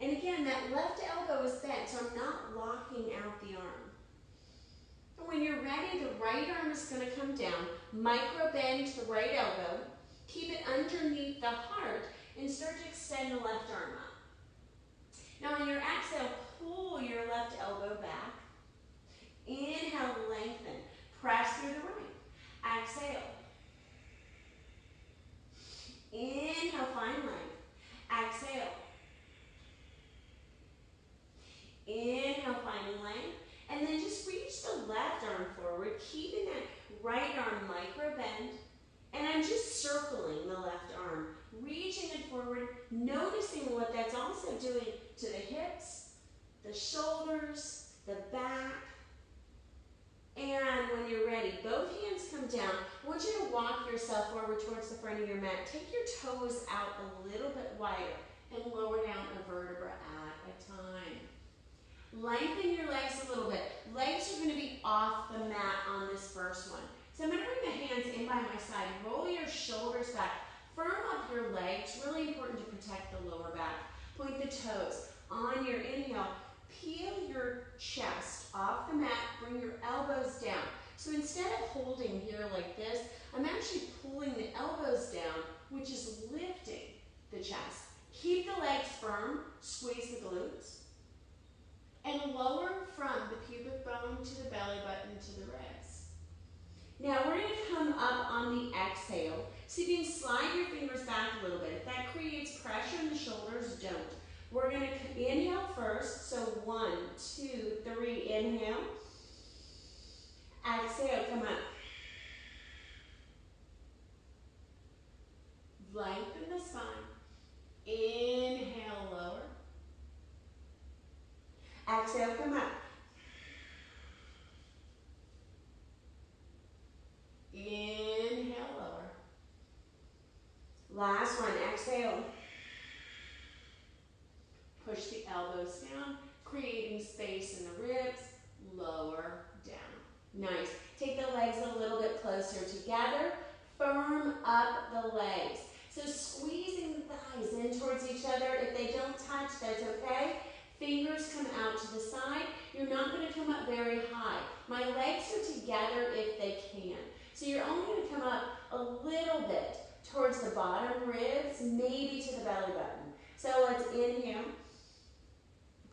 and again, that left elbow is bent, so I'm not locking out the arm. And when you're ready, the right arm is going to come down. Micro bend to the right elbow. Keep it underneath the heart and start to extend the left arm up. Now on your exhale, pull your left elbow back. Inhale, lengthen. Press through the right. Exhale. Inhale, find length. Exhale. Inhale, find length. And then just reach the left arm forward, keeping that right arm micro bend. And I'm just circling the left arm, reaching it forward, noticing what that's also doing to the hips, the shoulders, the back. And when you're ready, both hands come down. I want you to walk yourself forward towards the front of your mat. Take your toes out a little bit wider and lower down a vertebra at a time. Lengthen your legs a little bit. Legs are going to be off the mat on this first one. So I'm going to bring the hands in by my side. Roll your shoulders back. Firm up your legs. Really important to protect the lower back. Point the toes. On your inhale, peel your chest off the mat. Bring your elbows down. So instead of holding here like this, I'm actually pulling the elbows down, which is lifting the chest. Keep the legs firm. Squeeze the glutes. And lower from the pubic bone to the belly button to the ribs. Now we're going to come up on the exhale. So you can slide your fingers back a little bit. If that creates pressure in the shoulders, don't. We're going to inhale first. So 1, 2, 3, inhale. Exhale, come up. Lengthen the spine. Inhale, lower. Exhale, come up. Inhale, lower. Last one, exhale. Push the elbows down, creating space in the ribs. Lower down. Nice. Take the legs a little bit closer together. Firm up the legs. So squeezing the thighs in towards each other. If they don't touch, that's okay. Fingers come out to the side. You're not going to come up very high. My legs are together if they can. So you're only going to come up a little bit towards the bottom ribs, maybe to the belly button. So let's inhale.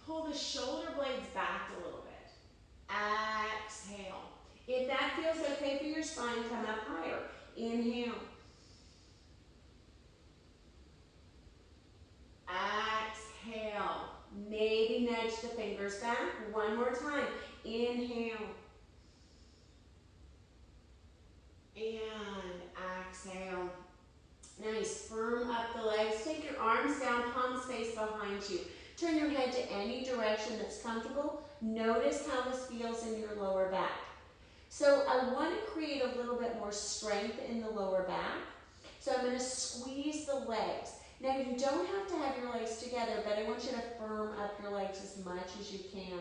Pull the shoulder blades back a little bit. Exhale. If that feels okay for your spine, come up higher. Inhale. Exhale. Maybe nudge the fingers fingers back. One more time. Inhale. And exhale. Nice. Firm up the legs. Take your arms down, palms face behind you. Turn your head to any direction that's comfortable. Notice how this feels in your lower back. So I want to create a little bit more strength in the lower back. So I'm going to squeeze the legs. Now you don't have to have your legs together, but I want you to firm up your legs as much as you can.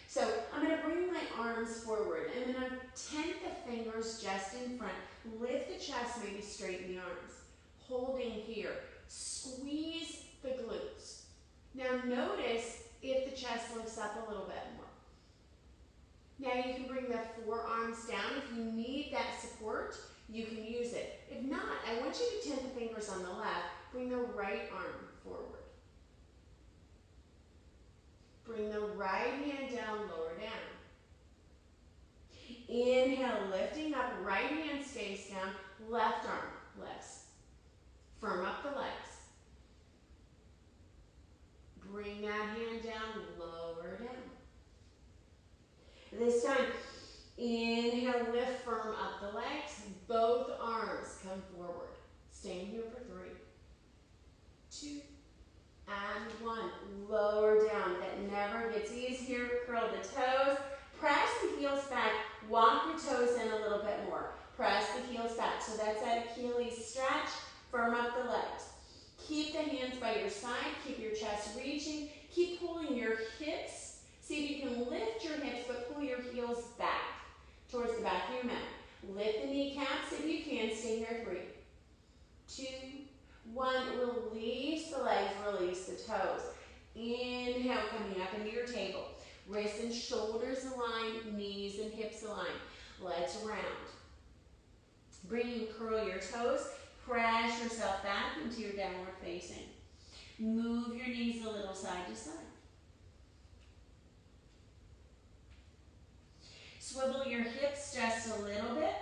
So I'm going to bring my arms forward. I'm going to tent the fingers just in front. Lift the chest, maybe straighten the arms. Holding here. Squeeze the glutes. Now notice if the chest lifts up a little bit more. Now you can bring the forearms down. If you need that support, you can use it. If not, I want you to tent the fingers on the left. Bring the right arm forward. Bring the right hand down, lower down. Inhale, lifting up, right hand stays down, left arm lifts. Firm up the legs. Bring that hand down, lower down. This time, inhale, lift, firm up the legs. Both arms come forward. Staying here for 3, 2, and 1. Lower down. That never gets easier. Curl the toes. Press the heels back. Walk your toes in a little bit more. Press the heels back. So that's that Achilles stretch. Firm up the legs. Keep the hands by your side. Keep your chest reaching. Keep pulling your hips. See if you can lift your hips, but pull your heels back towards the back of your mat. Lift the kneecaps if you can. Stay here. 3, 2, 1. Release the legs. Release the toes. Inhale, coming up into your table. Wrists and shoulders align. Knees and hips align. Let's round. Bring and curl your toes. Press yourself back into your downward facing. Move your knees a little side to side. Swivel your hips just a little bit.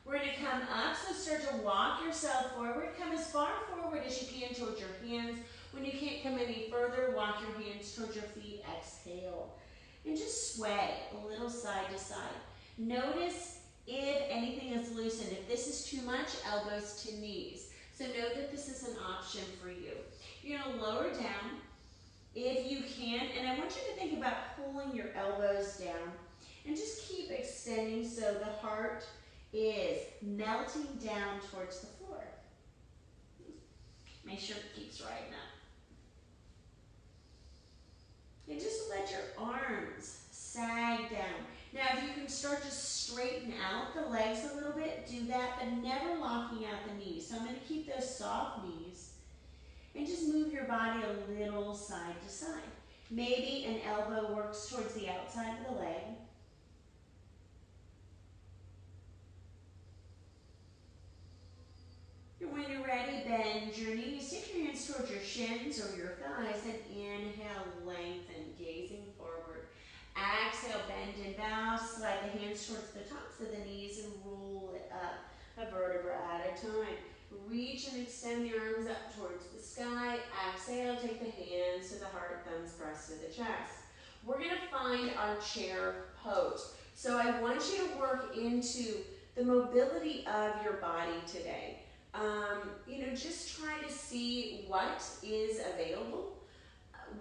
We're going to come up, so start to walk yourself forward. Come as far forward as you can towards your hands. When you can't come any further, walk your hands towards your feet. Exhale. And just sway a little side to side. Notice if anything is loosened. If this is too much, elbows to knees. So know that this is an option for you. You're going to lower down if you can. And I want you to think about pulling your elbows down. And just keep extending so the heart is melting down towards the floor. Make sure it keeps riding up. And just let your arms sag down. Now, if you can start to straighten out the legs a little bit, do that, but never locking out the knees. So I'm going to keep those soft knees and just move your body a little side to side. Maybe an elbow works towards the outside of the leg. And when you're ready, bend your knees. Take your hands towards your shins or your thighs and inhale, lengthen, gazing forward. Exhale, bend and bow. Slide the hands towards the tops of the knees and roll it up a vertebra at a time. Reach and extend the arms up towards the sky. Exhale, take the hands to the heart, thumbs pressed to the chest. We're going to find our chair pose. So I want you to work into the mobility of your body today. Just try to see what is available.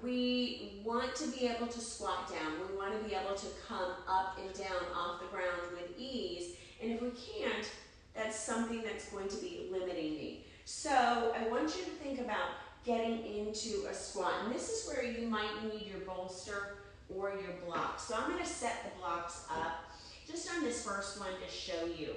We want to be able to squat down. We want to be able to come up and down off the ground with ease. And if we can't, that's something that's going to be limiting me. So I want you to think about getting into a squat. And this is where you might need your bolster or your blocks. So I'm going to set the blocks up just on this first one to show you.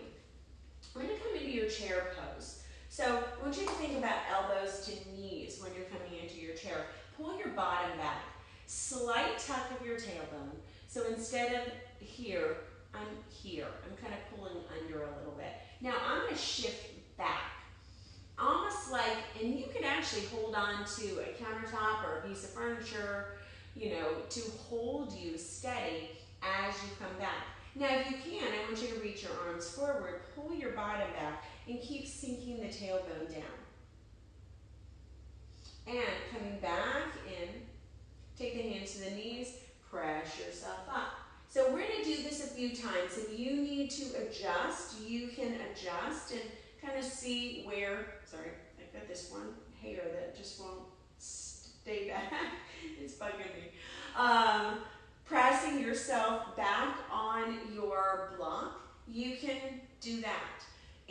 We're going to come into your chair pose. So I want you to think about elbows to knees when you're coming into your chair. Pull your bottom back. Slight tuck of your tailbone. So instead of here, I'm here. I'm kind of pulling under a little bit. Now I'm going to shift back. Almost like, and you can actually hold on to a countertop or a piece of furniture, to hold you steady as you come back. Now if you can, I want you to reach your arms forward, pull your bottom back, and keep sinking the tailbone down. And coming back in Take the hands to the knees, press yourself up. So we're going to do this a few times. If you need to adjust, you can adjust and kind of see where, sorry, I've got this one hair that just won't stay back. It's bugging me. Pressing yourself back on your block, you can do that.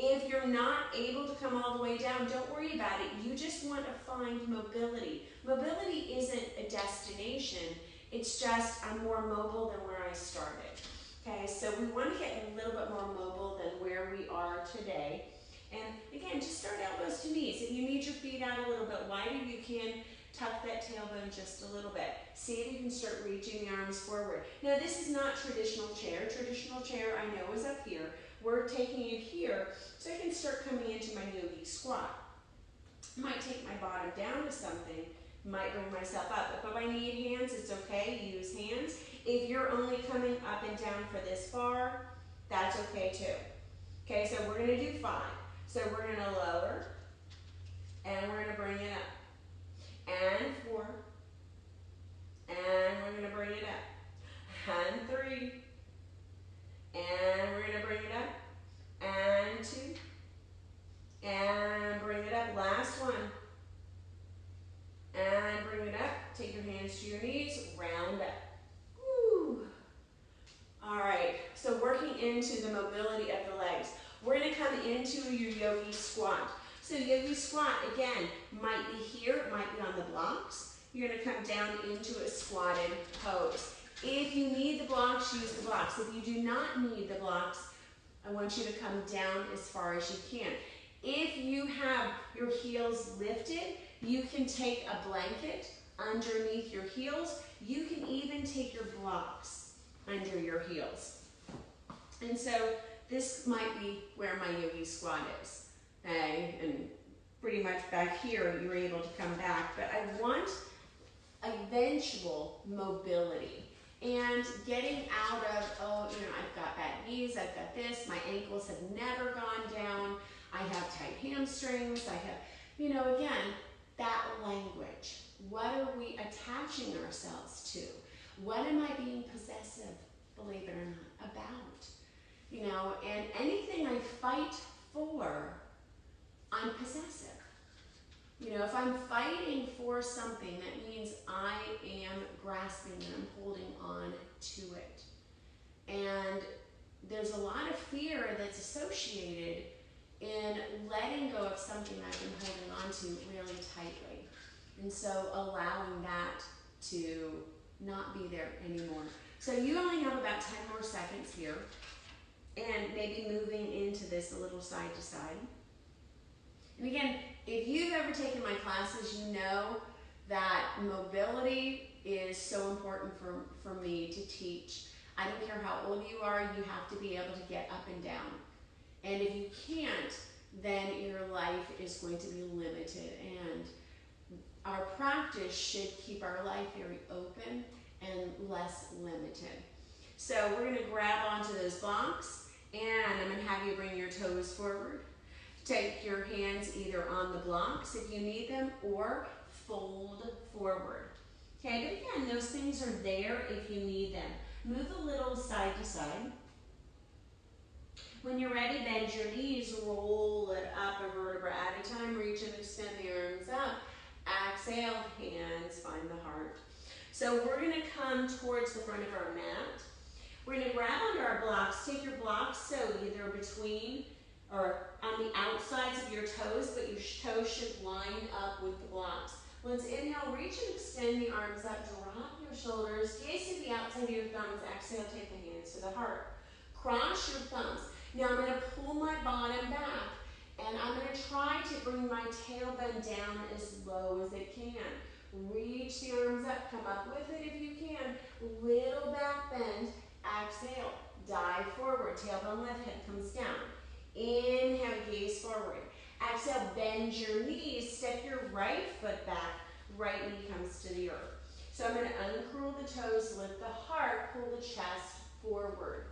If you're not able to come all the way down, don't worry about it. You just want to find mobility. Mobility isn't a destination. It's just I'm more mobile than where I started. Okay, so we want to get a little bit more mobile than where we are today. And again, just start elbows to knees. If you need your feet out a little bit wider, you can tuck that tailbone just a little bit. See if you can start reaching the arms forward. Now this is not traditional chair. Traditional chair I know is up here. We're taking it here so I can start coming into my yogi squat. I might take my bottom down to something. Might bring myself up. If I need hands, it's okay, use hands. If you're only coming up and down for this far, that's okay too. Okay, so we're gonna do 5. So we're gonna lower, and we're gonna bring it up. And 4, and we're gonna bring it up. And 3, and we're gonna bring it up. And 2, and bring it up. Last one. And bring it up. Take your hands to your knees. Round up. Woo. All right. So working into the mobility of the legs. We're going to come into your yogi squat. So yogi squat, again, might be here. It might be on the blocks. You're going to come down into a squatted pose. If you need the blocks, use the blocks. If you do not need the blocks, I want you to come down as far as you can. If you have your heels lifted, you can take a blanket underneath your heels. You can even take your blocks under your heels. And so this might be where my yogi squat is. Okay? And pretty much back here, you're able to come back. But I want eventual mobility. And getting out of, oh, you know, I've got bad knees, I've got this, my ankles have never gone down, I have tight hamstrings, I have, you know, again, that language. What are we attaching ourselves to? What am I being possessive, believe it or not, about? You know, and anything I fight for, I'm possessive. You know, if I'm fighting for something, that means I am grasping and I'm holding on to it. And there's a lot of fear that's associated in letting go of something I've been holding on to really tightly. And so allowing that to not be there anymore. So you only have about 10 more seconds here. And maybe moving into this a little side to side. And again, if you've ever taken my classes, you know that mobility is so important for me to teach. I don't care how old you are, you have to be able to get up and down. And if you can't, then your life is going to be limited. And our practice should keep our life very open and less limited. So we're going to grab onto those blocks, and I'm going to have you bring your toes forward. Take your hands either on the blocks if you need them, or fold forward. Okay, but again, those things are there if you need them. Move a little side to side. When you're ready, bend your knees, roll it up a vertebra at a time, reach and extend the arms up. Exhale, hands find the heart. So we're going to come towards the front of our mat. We're going to grab onto our blocks. Take your blocks so either between or on the outsides of your toes, but your toes should line up with the blocks. Let's inhale, reach and extend the arms up, drop your shoulders, gaze to the outside of your thumbs, exhale, take the hands to the heart. Cross your thumbs. Now I'm going to pull my bottom back, and I'm going to try to bring my tailbone down as low as it can. Reach the arms up, come up with it if you can. Little back bend, exhale, dive forward, tailbone lift, head comes down. Inhale, gaze forward. Exhale, bend your knees, step your right foot back, right knee comes to the earth. So I'm going to uncurl the toes, lift the heart, pull the chest forward.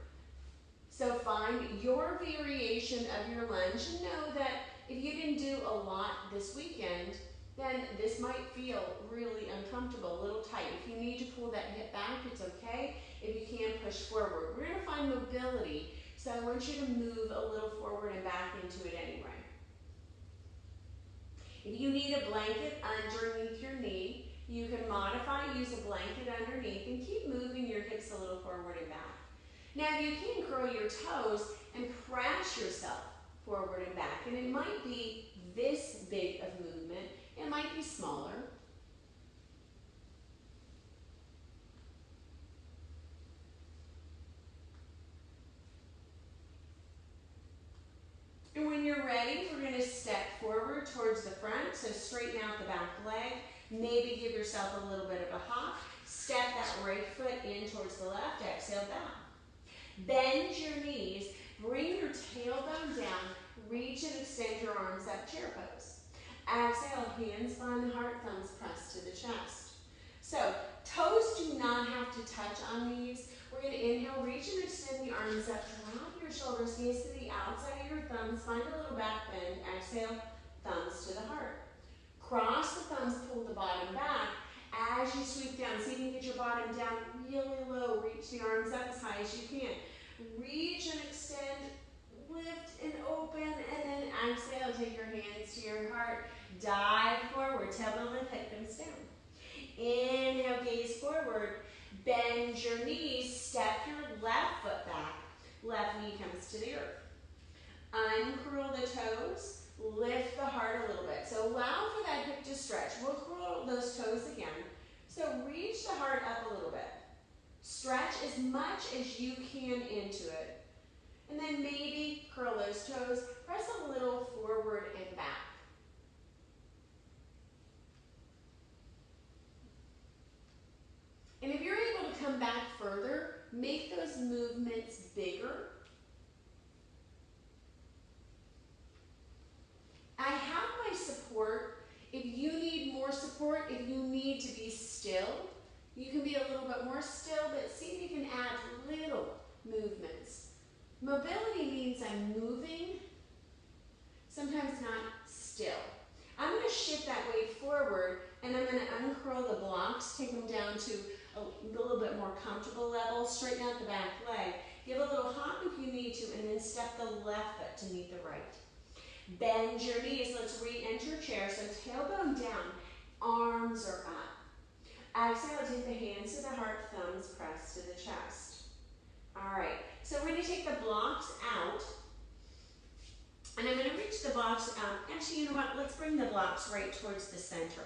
So find your variation of your lunge. And know that if you didn't do a lot this weekend, then this might feel really uncomfortable, a little tight. If you need to pull that hip back, it's okay. If you can, push forward. We're going to find mobility, so I want you to move a little forward and back into it anyway. If you need a blanket underneath your knee, you can modify, use a blanket underneath, and keep moving your hips a little forward and back. Now you can curl your toes and press yourself forward and back, and it might be this big of movement, it might be smaller. And when you're ready, we're going to step forward towards the front, so straighten out the back leg, maybe give yourself a little bit of a hop, step that right foot in towards the left, exhale down. Bend your knees, bring your tailbone down, reach and extend your arms up, chair pose. Exhale, hands find the heart, thumbs press to the chest. So, toes do not have to touch on these. We're going to inhale, reach and extend the arms up, drop your shoulders, gaze to the outside of your thumbs, find a little back bend, exhale, thumbs to the heart. Cross the thumbs, pull the bottom back. As you sweep down, see if you can get your bottom down really low, reach the arms up as high as you can. Reach and extend, lift and open, and then exhale, take your hands to your heart, dive forward, tailbone lift, hip comes down. Inhale, gaze forward, bend your knees, step your left foot back, left knee comes to the earth. Uncurl the toes, lift the heart a little bit. So allow for that hip to stretch. We'll curl those toes again. So reach the heart up a little bit. Stretch as much as you can into it. And then maybe curl those toes, press a little forward and back. And if you're able to come back further, make those movements bigger. I have my support. If you need more support, if you need to be still, you can be a little bit more still, but see if you can add little movements. Mobility means I'm moving, sometimes not still. I'm going to shift that weight forward, and I'm going to uncurl the blocks, take them down to a little bit more comfortable level, straighten out the back leg, give a little hop if you need to, and then step the left foot to meet the right. Bend your knees, let's re-enter chair, so tailbone down, arms are up. Exhale, take the hands to the heart, thumbs press to the chest. All right, so we're going to take the blocks out, and I'm going to reach the blocks out. Actually, you know what, let's bring the blocks right towards the center.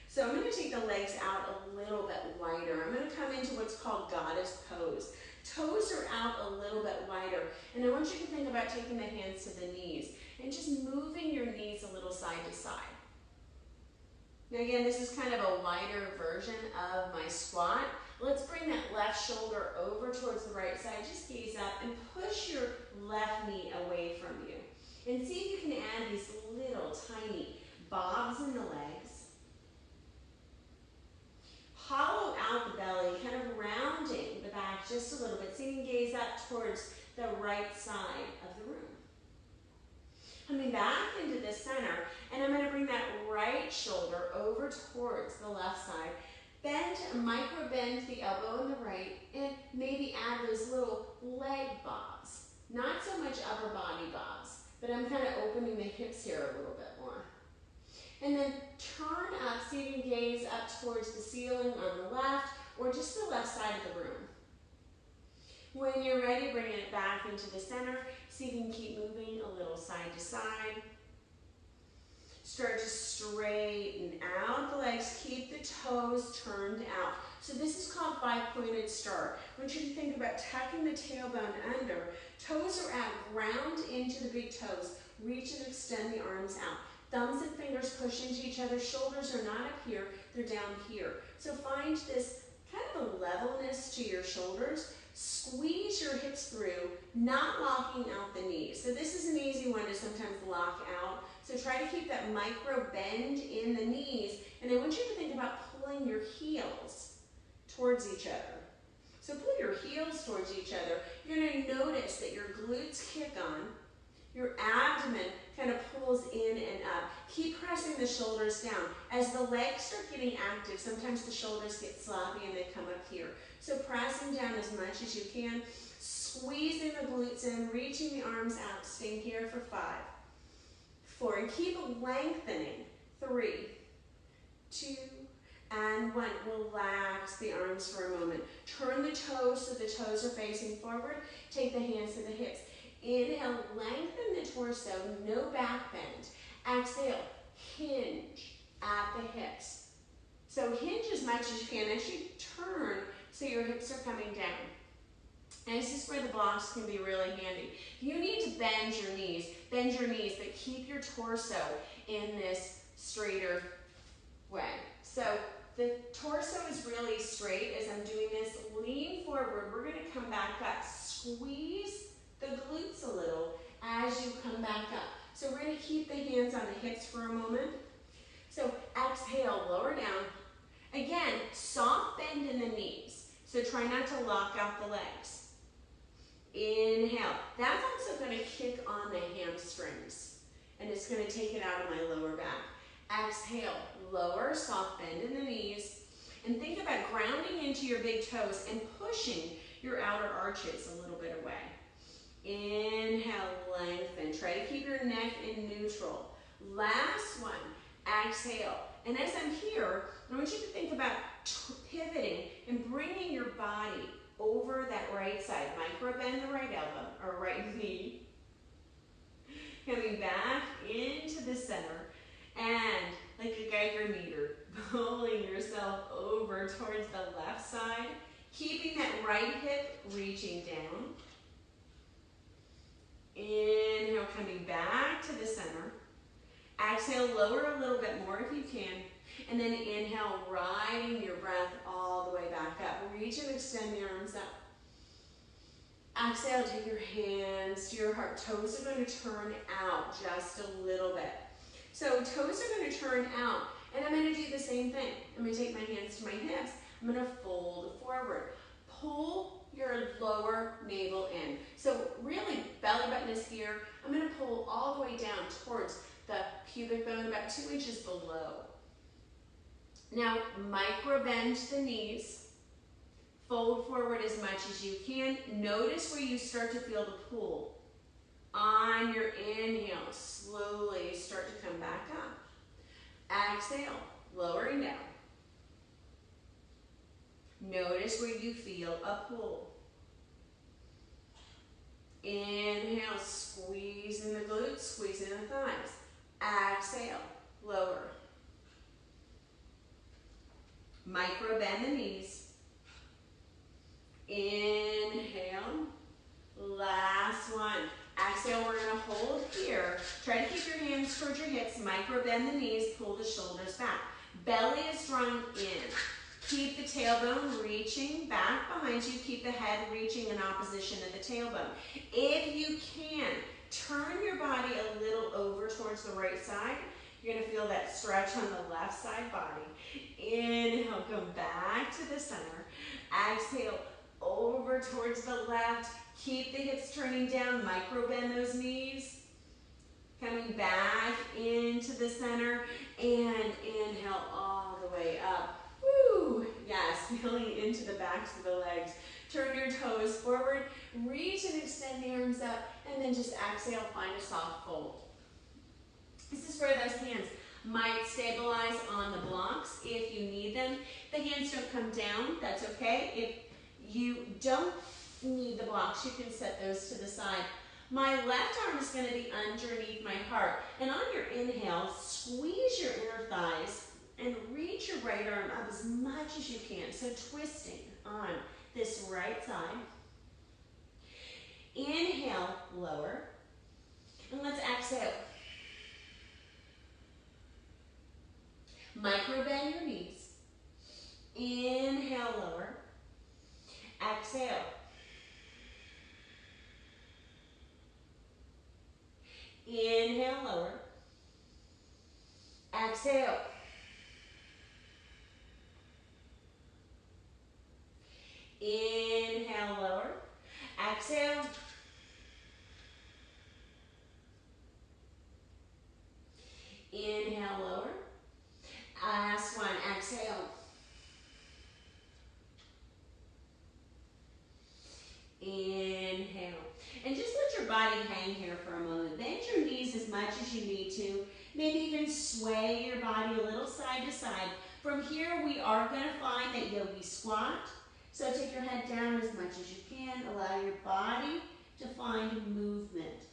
So I'm going to take the legs out a little bit wider. I'm going to come into what's called goddess pose. Toes are out a little bit wider, and I want you to think about taking the hands to the knees and just moving your knees a little side to side. Now again, this is kind of a wider version of my squat. Let's bring that left shoulder over towards the right side. Just gaze up and push your left knee away from you. And see if you can add these little tiny bobs in the legs. Hollow out the belly, kind of rounding the back just a little bit. So you can gaze up towards the right side of the room. Coming back into the center, and I'm going to bring that right shoulder over towards the left side. Bend, micro bend the elbow in the right, and maybe add those little leg bobs. Not so much upper body bobs, but I'm kind of opening the hips here a little bit more. And then turn up, see if you can gaze up towards the ceiling on the left, or just the left side of the room. When you're ready, bring it back into the center. See if you can keep moving a little side to side. Start to straighten out the legs. Keep the toes turned out. So this is called five-pointed start. I want you to think about tucking the tailbone under. Toes are out, ground into the big toes. Reach and extend the arms out. Thumbs and fingers push into each other. Shoulders are not up here, they're down here. So find this kind of a levelness to your shoulders. Squeeze your hips through, not locking out the knees. So this is an easy one to sometimes lock out. So try to keep that micro bend in the knees. And I want you to think about pulling your heels towards each other. So pull your heels towards each other. You're going to notice that your glutes kick on. Your abdomen kind of pulls in and up. keep pressing the shoulders down. As the legs start getting active, sometimes the shoulders get sloppy and they come up here. So pressing down as much as you can, squeezing the glutes in, reaching the arms out, staying here for 5, 4, and keep lengthening. 3, 2, and 1. Relax the arms for a moment. Turn the toes so the toes are facing forward. Take the hands to the hips. Inhale, lengthen the torso, no back bend. Exhale, hinge at the hips. So hinge as much as you can as you turn so your hips are coming down. And this is where the blocks can be really handy. You need to bend your knees, but keep your torso in this straighter way. So the torso is really straight as I'm doing this. Lean forward. We're going to come back up. Squeeze the glutes a little as you come back up. So we're going to keep the hands on the hips for a moment. So exhale, lower down. Again, soft bend in the knees. So try not to lock out the legs. Inhale. That's also going to kick on the hamstrings. And it's going to take it out of my lower back. Exhale, lower, soft bend in the knees. And think about grounding into your big toes and pushing your outer arches a little bit away. Inhale, lengthen. Try to keep your neck in neutral. Last one. Exhale. And as I'm here, I want you to think about pivoting and bringing your body over that right side. Micro bend the right elbow or right knee. Coming back into the center. And like a Geiger meter, pulling yourself over towards the left side. Keeping that right hip reaching down. Inhale, coming back to the center. Exhale, lower a little bit more if you can. And then inhale, riding your breath all the way back up. Reach and extend the arms up. Exhale, take your hands to your heart. Toes are going to turn out just a little bit. So toes are going to turn out. And I'm going to do the same thing. I'm going to take my hands to my hips. I'm going to fold forward. Pull your lower navel in. So really, belly button is here. I'm going to pull all the way down towards the pubic bone, about 2 inches below. Now, micro bend the knees. Fold forward as much as you can. Notice where you start to feel the pull. On your inhale, slowly start to come back up. Exhale, lowering down. Notice where you feel a pull. Inhale, squeezing the glutes, squeezing the thighs. Exhale, lower. Micro bend the knees. Inhale. Last one. Exhale, we're going to hold here. Try to keep your hands towards your hips. Micro bend the knees. Pull the shoulders back. Belly is drawn in. Keep the tailbone reaching back behind you. Keep the head reaching in opposition to the tailbone. If you can, turn your body a little over towards the right side. You're going to feel that stretch on the left side body. Inhale, come back to the center. Exhale, over towards the left. Keep the hips turning down. Micro bend those knees. Coming back into the center. And inhale all the way up. Woo! Yes, feeling into the backs of the legs. Turn your toes forward. Reach and extend the arms up. And then just exhale, find a soft fold. This is where those hands might stabilize on the blocks if you need them. The hands don't come down, that's okay. If you don't need the blocks, you can set those to the side. My left arm is going to be underneath my heart. And on your inhale, squeeze your inner thighs and reach your right arm up as much as you can. So twisting on this right side. Inhale, lower. And let's exhale. Micro bend your knees. Inhale, lower. Exhale. Inhale, lower. Exhale. Inhale, lower. Exhale. Inhale. hang here for a moment. Bend your knees as much as you need to. Maybe even sway your body a little side to side. From here, we are going to find that yogi squat. So take your head down as much as you can. Allow your body to find movement.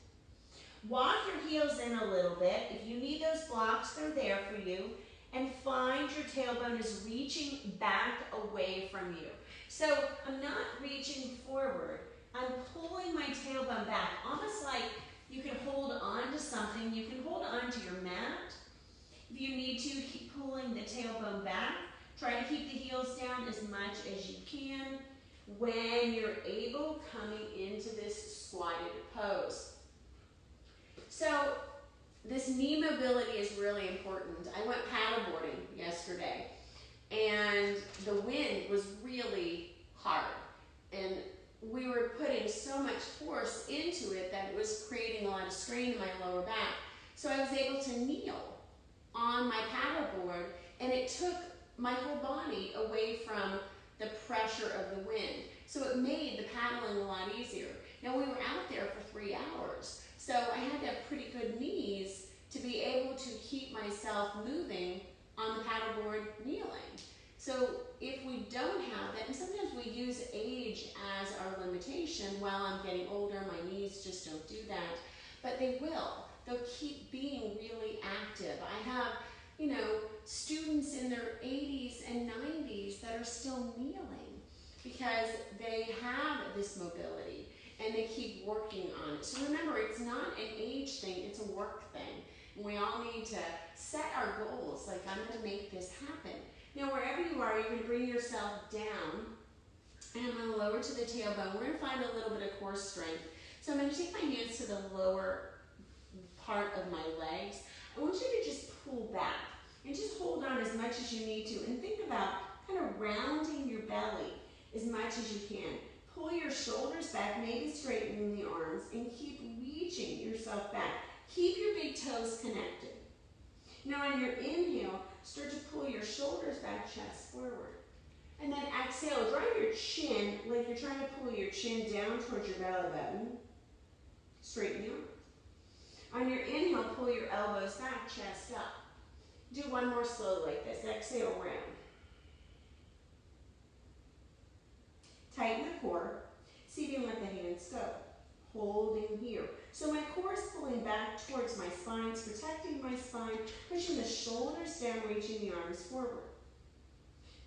Walk your heels in a little bit. If you need those blocks, they're there for you. And find your tailbone is reaching back away from you. So I'm not reaching forward. I'm pulling my tailbone back, almost like you can hold on to something. You can hold on to your mat. If you need to, keep pulling the tailbone back. Try to keep the heels down as much as you can. When you're able, coming into this squatted pose. So this knee mobility is really important. I went paddleboarding yesterday, and the wind was really hard. And we were putting so much force into it that it was creating a lot of strain in my lower back. So I was able to kneel on my paddleboard, and it took my whole body away from the pressure of the wind. So it made the paddling a lot easier. Now we were out there for 3 hours, so I had to have pretty good knees to be able to keep myself moving on the paddleboard kneeling. So if we don't have that, and sometimes we use age as our limitation, well, I'm getting older, my knees just don't do that, but they will. They'll keep being really active. I have, students in their 80s and 90s that are still kneeling because they have this mobility and they keep working on it. So remember, it's not an age thing, it's a work thing. And we all need to set our goals, like I'm gonna make this happen. Now, wherever you are, you're going to bring yourself down, and I'm going to lower to the tailbone. We're going to find a little bit of core strength. So I'm going to take my hands to the lower part of my legs. I want you to just pull back and just hold on as much as you need to, and think about kind of rounding your belly as much as you can. Pull your shoulders back, maybe straightening the arms, and keep reaching yourself back. Keep your big toes connected. Now on your inhale, start to pull your shoulders back, chest forward. And then exhale, drive your chin like you're trying to pull your chin down towards your belly button. Straighten the arms. On your inhale, pull your elbows back, chest up. Do one more slow like this. Exhale, round. Tighten the core. See if you can let the hands go. Holding here. So my core is pulling back towards my spine. It's protecting my spine, pushing the shoulders down, reaching the arms forward.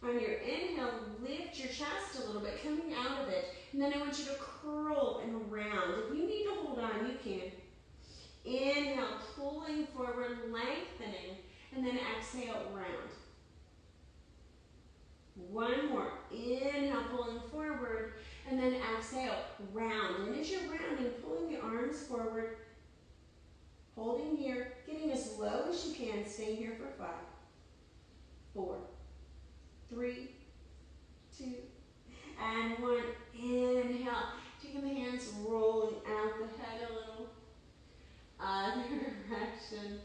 On your inhale, lift your chest a little bit, coming out of it, and then I want you to curl and round. If you need to hold on, you can. Inhale, pulling forward, lengthening, and then exhale, round. One more. Inhale, pulling forward, and then exhale, round. And as you're rounding, pulling the arms forward, holding here, getting as low as you can, staying here for 5, 4, 3, 2, and 1. Inhale, taking the hands, rolling out the head a little. Other direction.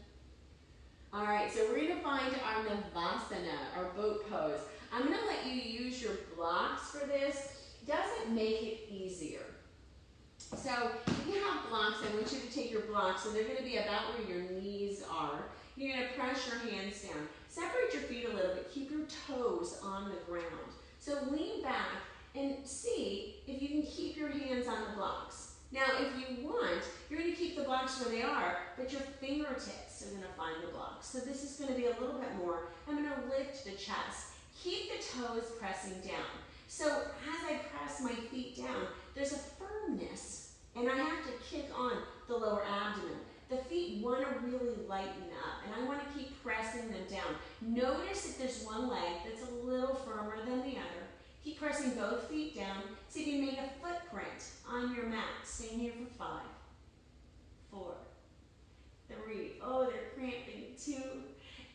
All right, so we're gonna find our Navasana, our boat pose. I'm gonna let you use your blocks for this. Doesn't make it easier. So if you have blocks, I want you to take your blocks, and they're going to be about where your knees are. You're going to press your hands down. Separate your feet a little bit. Keep your toes on the ground. So lean back and see if you can keep your hands on the blocks. Now, if you want, you're going to keep the blocks where they are, but your fingertips are going to find the blocks. So this is going to be a little bit more. I'm going to lift the chest. Keep the toes pressing down. So as I press my feet down, there's a firmness, and I have to kick on the lower abdomen. The feet want to really lighten up, and I want to keep pressing them down. Notice if there's one leg that's a little firmer than the other. Keep pressing both feet down. See if you make a footprint on your mat. Staying here for 5, 4, 3. Oh, they're cramping. 2,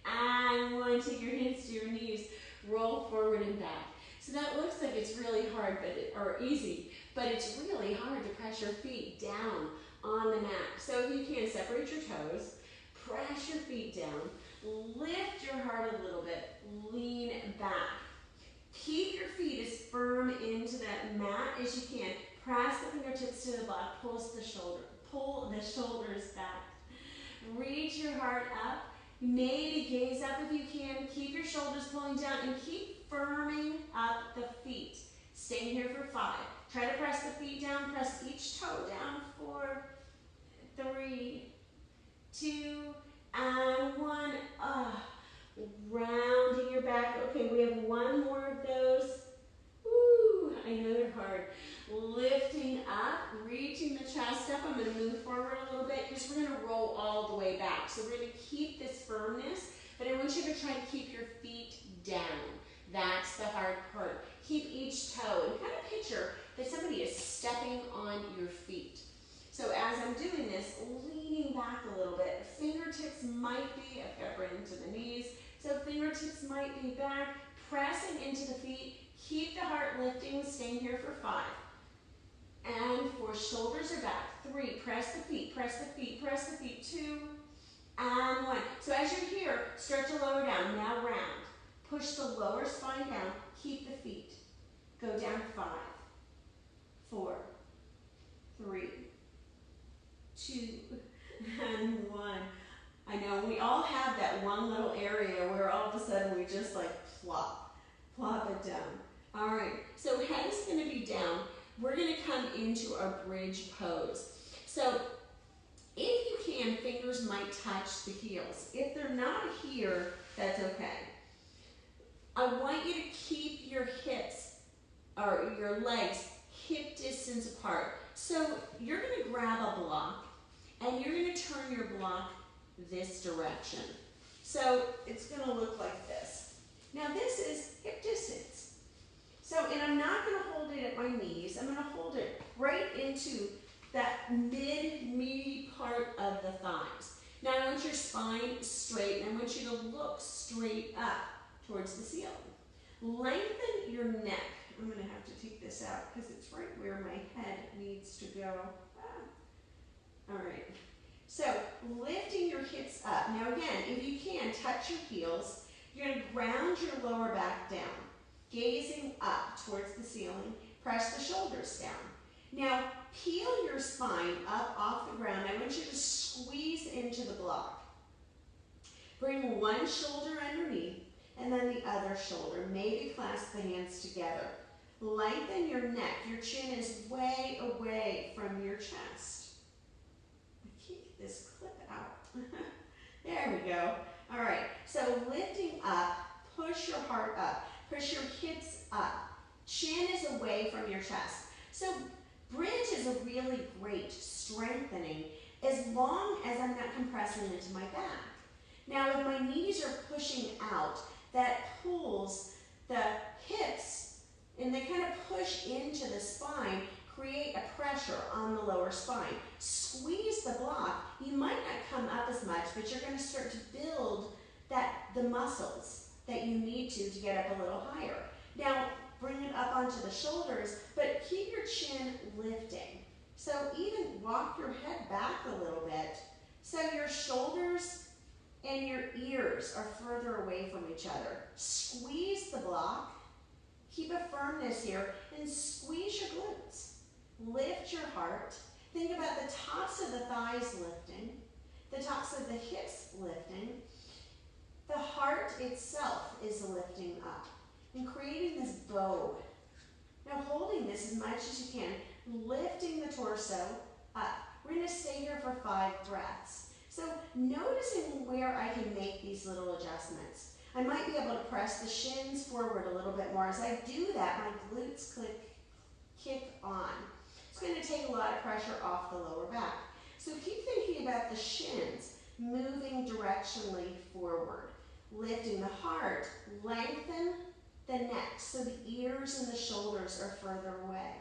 and 1. Take your hands to your knees. Roll forward and back. So that looks like it's really hard, or easy, but it's really hard to press your feet down on the mat. So if you can, separate your toes, press your feet down, lift your heart a little bit, lean back. Keep your feet as firm into that mat as you can. Press the fingertips to the block, pull the shoulders back. Reach your heart up. Maybe gaze up if you can. Keep your shoulders pulling down and keep firming up the feet. Staying here for 5. Try to press the feet down. Press each toe down. 4, 3, 2, and 1. Rounding your back. Okay, we have one more of those. Woo, I know they're hard. Lifting up, reaching the chest up. I'm going to move forward a little bit because we're going to roll all the way back. So we're going to keep this firmness, but I want you to try to keep your feet down. That's the hard part. Keep each toe and kind of picture that somebody is stepping on your feet. So as I'm doing this, leaning back a little bit, fingertips might be, I've got to bring them to the knees, so fingertips might be back, pressing into the feet. Keep the heart lifting, staying here for 5. And 4, shoulders are back. 3, press the feet, press the feet, press the feet. 2, and 1. So as you're here, stretch the lower down, now round. Push the lower spine down, keep the feet. Go down 5, 4, 3, 2, and 1. I know we all have that one little area where all of a sudden we just like plop it down. All right, so head is going to be down. We're going to come into our bridge pose. So if you can, fingers might touch the heels. If they're not here, that's okay. I want you to keep your hips or your legs hip distance apart. So you're going to grab a block and you're going to turn your block this direction. So it's going to look like this. Now this is hip distance. So, and I'm not going to hold it at my knees. I'm going to hold it right into that mid-meaty part of the thighs. Now I want your spine straight and I want you to look straight up towards the ceiling. Lengthen your neck. I'm going to have to take this out because it's right where my head needs to go. All right. So lifting your hips up. Now again, if you can, touch your heels. You're going to ground your lower back down. Gazing up towards the ceiling. Press the shoulders down. Now peel your spine up off the ground. I want you to squeeze into the block. Bring one shoulder underneath and then the other shoulder. Maybe clasp the hands together. Lengthen your neck. Your chin is way away from your chest. I can't get this clip out. There we go. All right, so lifting up, push your heart up. Push your hips up. Chin is away from your chest. So bridge is a really great strengthening as long as I'm not compressing into my back. Now if my knees are pushing out, that pulls the hips and they kind of push into the spine, create a pressure on the lower spine. Squeeze the block. You might not come up as much, but you're going to start to build the muscles that you need to get up a little higher. Now, bring it up onto the shoulders, but keep your chin lifting. So even walk your head back a little bit so your shoulders and your ears are further away from each other. Squeeze the block. Keep a firmness here and squeeze your glutes. Lift your heart. Think about the tops of the thighs lifting, the tops of the hips lifting. The heart itself is lifting up and creating this bow. Now holding this as much as you can, lifting the torso up. We're going to stay here for 5 breaths. So noticing where I can make these little adjustments. I might be able to press the shins forward a little bit more. As I do that, my glutes kick on. It's going to take a lot of pressure off the lower back. So keep thinking about the shins moving directionally forward. Lifting the heart, lengthen the neck so the ears and the shoulders are further away.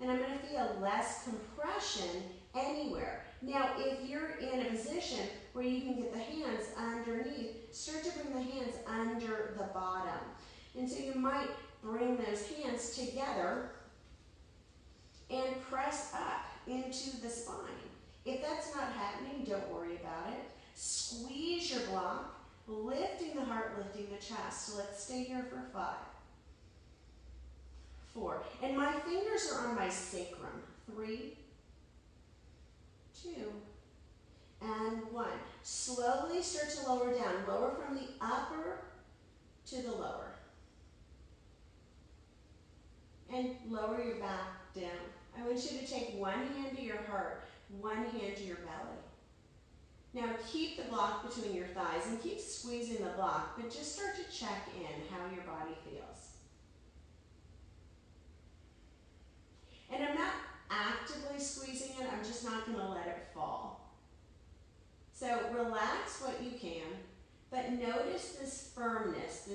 And I'm going to feel less compression anywhere. Now, if you're in a position where you can get the hands underneath, start to bring the hands under the bottom. And so you might bring those hands together and press up into the spine. If that's not happening, don't worry about it. Squeeze your block. Lifting the heart, lifting the chest. So let's stay here for 5, 4. And my fingers are on my sacrum. 3, 2, and 1. Slowly start to lower down. Lower from the upper to the lower. And lower your back down. I want you to take one hand to your heart, one hand to your belly. Now keep the block between your thighs and keep squeezing the block, but just start to check in how your body feels. And I'm not actively squeezing it, I'm just not going to let it fall. So relax what you can, but notice this firmness,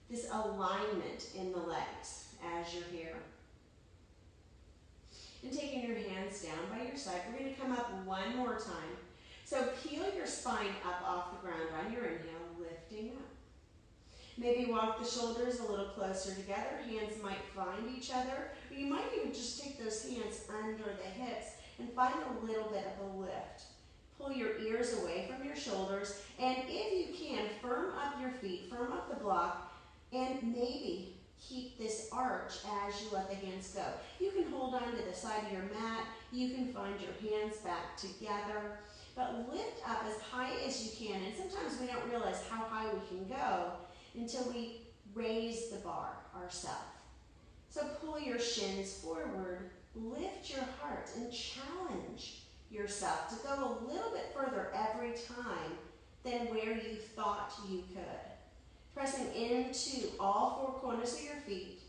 this alignment in the legs as you're here. And taking your hands down by your side, we're going to come up one more time. So peel your spine up off the ground on your inhale, lifting up. Maybe walk the shoulders a little closer together. Hands might find each other. Or you might even just take those hands under the hips and find a little bit of a lift. Pull your ears away from your shoulders. And if you can, firm up your feet, firm up the block, and maybe keep this arch as you let the hands go. You can hold on to the side of your mat. You can find your hands back together. But lift up as high as you can. And sometimes we don't realize how high we can go until we raise the bar ourselves. So pull your shins forward, lift your heart, and challenge yourself to go a little bit further every time than where you thought you could. Pressing into all 4 corners of your feet.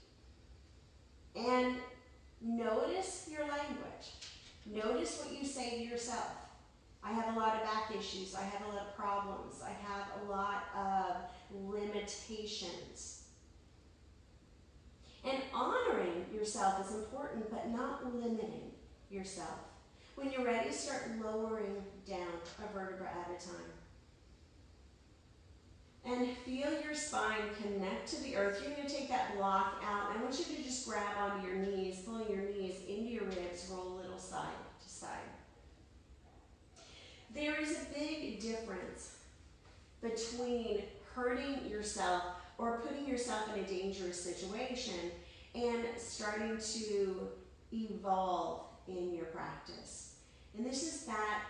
And notice your language. Notice what you say to yourself. I have a lot of back issues. I have a lot of problems. I have a lot of limitations. And honoring yourself is important, but not limiting yourself. When you're ready, start lowering down a vertebra at a time. And feel your spine connect to the earth. You're going to take that block out. I want you to just grab onto your knees, pulling your knees into your ribs, roll a little side to side. There is a big difference between hurting yourself or putting yourself in a dangerous situation and starting to evolve in your practice. And this is that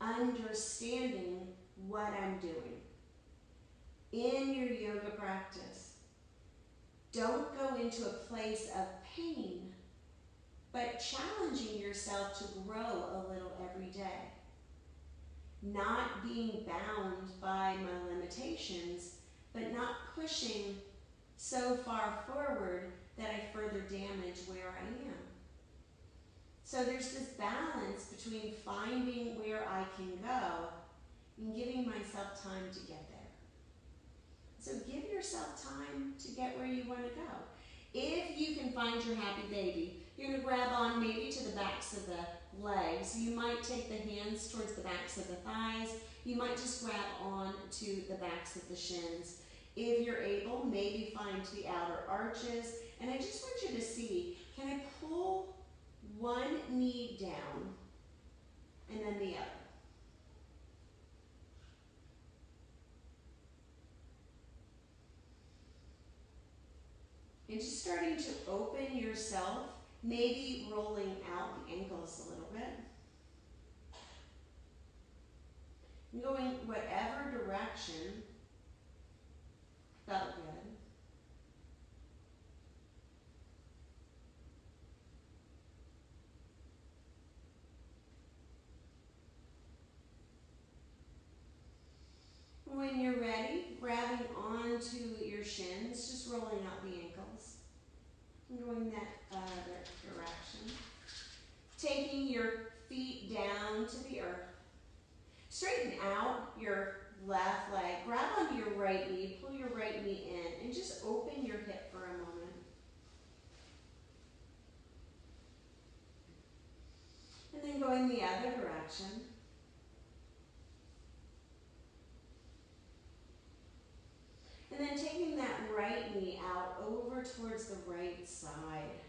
understanding what I'm doing. In your yoga practice, don't go into a place of pain, but challenging yourself to grow a little every day. Not being bound by my limitations, but not pushing so far forward that I further damage where I am. So there's this balance between finding where I can go and giving myself time to get there. So give yourself time to get where you want to go. If you can find your happy baby, you're going to grab on maybe to the backs of the legs. You might take the hands towards the backs of the thighs. You might just grab on to the backs of the shins. If you're able, maybe find the outer arches. And I just want you to see, can I pull one knee down and then the other? And just starting to open yourself, maybe rolling out the ankles a little bit. And going whatever direction felt good. When you're ready, grabbing onto your shins, just rolling out the ankles. And going that other direction. Taking your feet down to the earth. Straighten out your left leg. Grab onto your right knee, pull your right knee in, and just open your hip for a moment. And then going the other direction. And then taking that right knee out over towards the right side.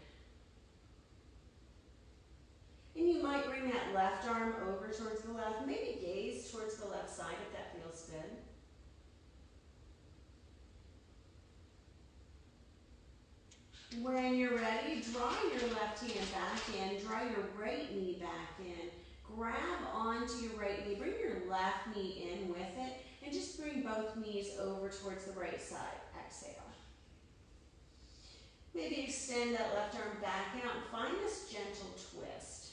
And you might bring that left arm over towards the left. Maybe gaze towards the left side if that feels good. When you're ready, draw your left hand back in. Draw your right knee back in. grab onto your right knee. Bring your left knee in with it and just bring both knees over towards the right side. Exhale. Maybe extend that left arm back out and find this gentle twist.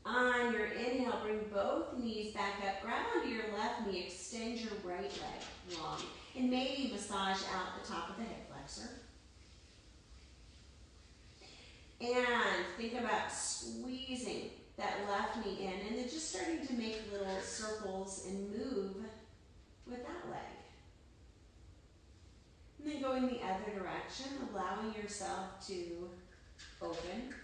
On your inhale, bring both knees back up. Grab onto your left knee, extend your right leg long, and maybe massage out the top of the hip flexor. And think about squeezing that left knee in and then just starting to make little circles and move with that leg. And then going the other direction, allowing yourself to open.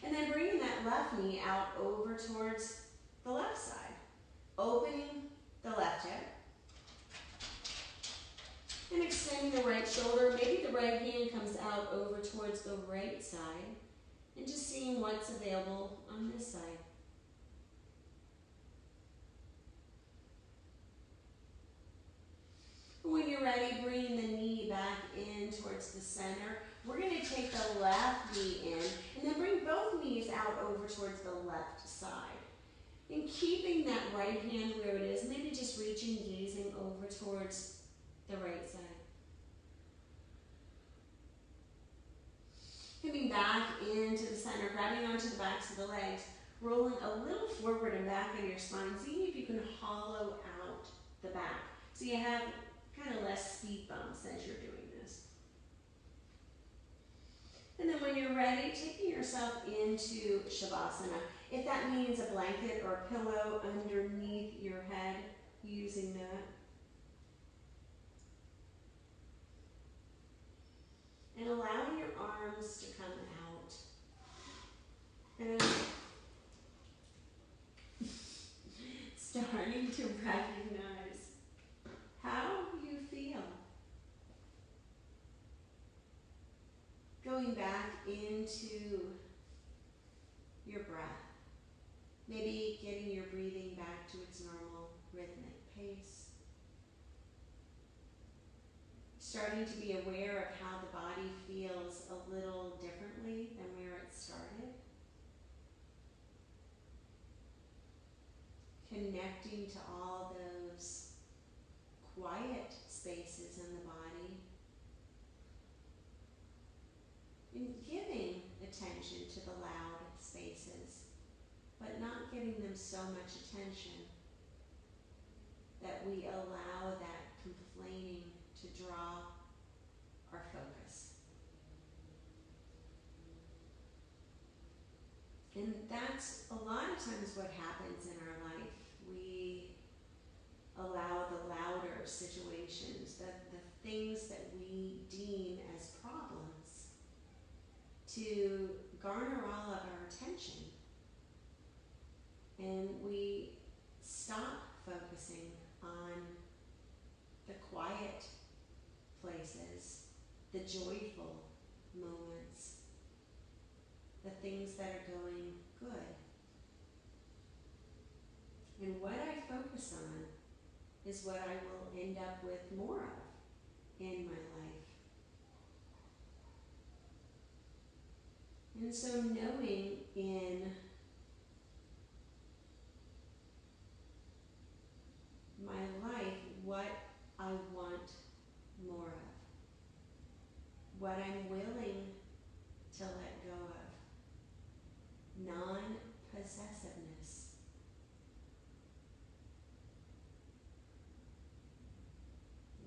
And then bringing that left knee out over towards the left side. Opening the left hip. And extending the right shoulder. Maybe the right hand comes out over towards the right side. And just seeing what's available on this side. When you're ready, bring the knee back in towards the center. We're going to take the left knee in and then bring both knees out over towards the left side. And keeping that right hand where it is, maybe just reaching, gazing over towards the right side. Coming back into the center, grabbing onto the backs of the legs, rolling a little forward and back on your spine, seeing if you can hollow out the back. So you have kind of less speed bumps as you're doing this. And then when you're ready, taking yourself into Shavasana. If that means a blanket or a pillow underneath your head, using that. And allowing your arms to come out. And starting to recognize how you feel. Going back into your breath. Maybe getting your breathing back to its normal rhythmic pace. Starting to be aware of how the body feels a little differently than where it started. Connecting to all those quiet spaces in the body. And giving attention to the loud spaces, but not giving them so much attention that we allow that complaining to draw our focus. And that's a lot of times what happens in our life. We allow the louder situations, the things that we deem as problems, to garner all of our attention. And we stop focusing on the quiet places, the joyful moments, the things that are going good. And what I focus on is what I will end up with more of in my life. And so knowing in my life what I want more of, what I'm willing to let go of, non-possessiveness.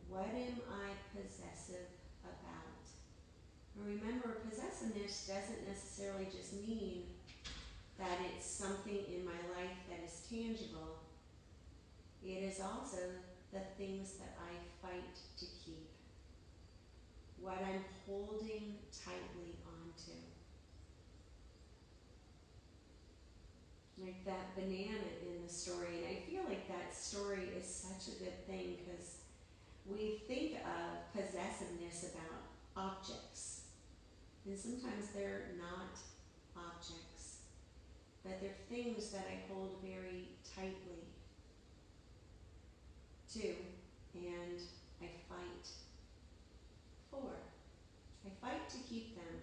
What am I possessive about? Remember, possessiveness doesn't necessarily just mean that it's something in my life that is tangible. It is also the things that I fight to keep, what I'm holding tightly onto. Like that banana in the story, and I feel like that story is such a good thing because we think of possessiveness about objects. And sometimes they're not objects, but they're things that I hold very tightly to, and I fight for. fight to keep them,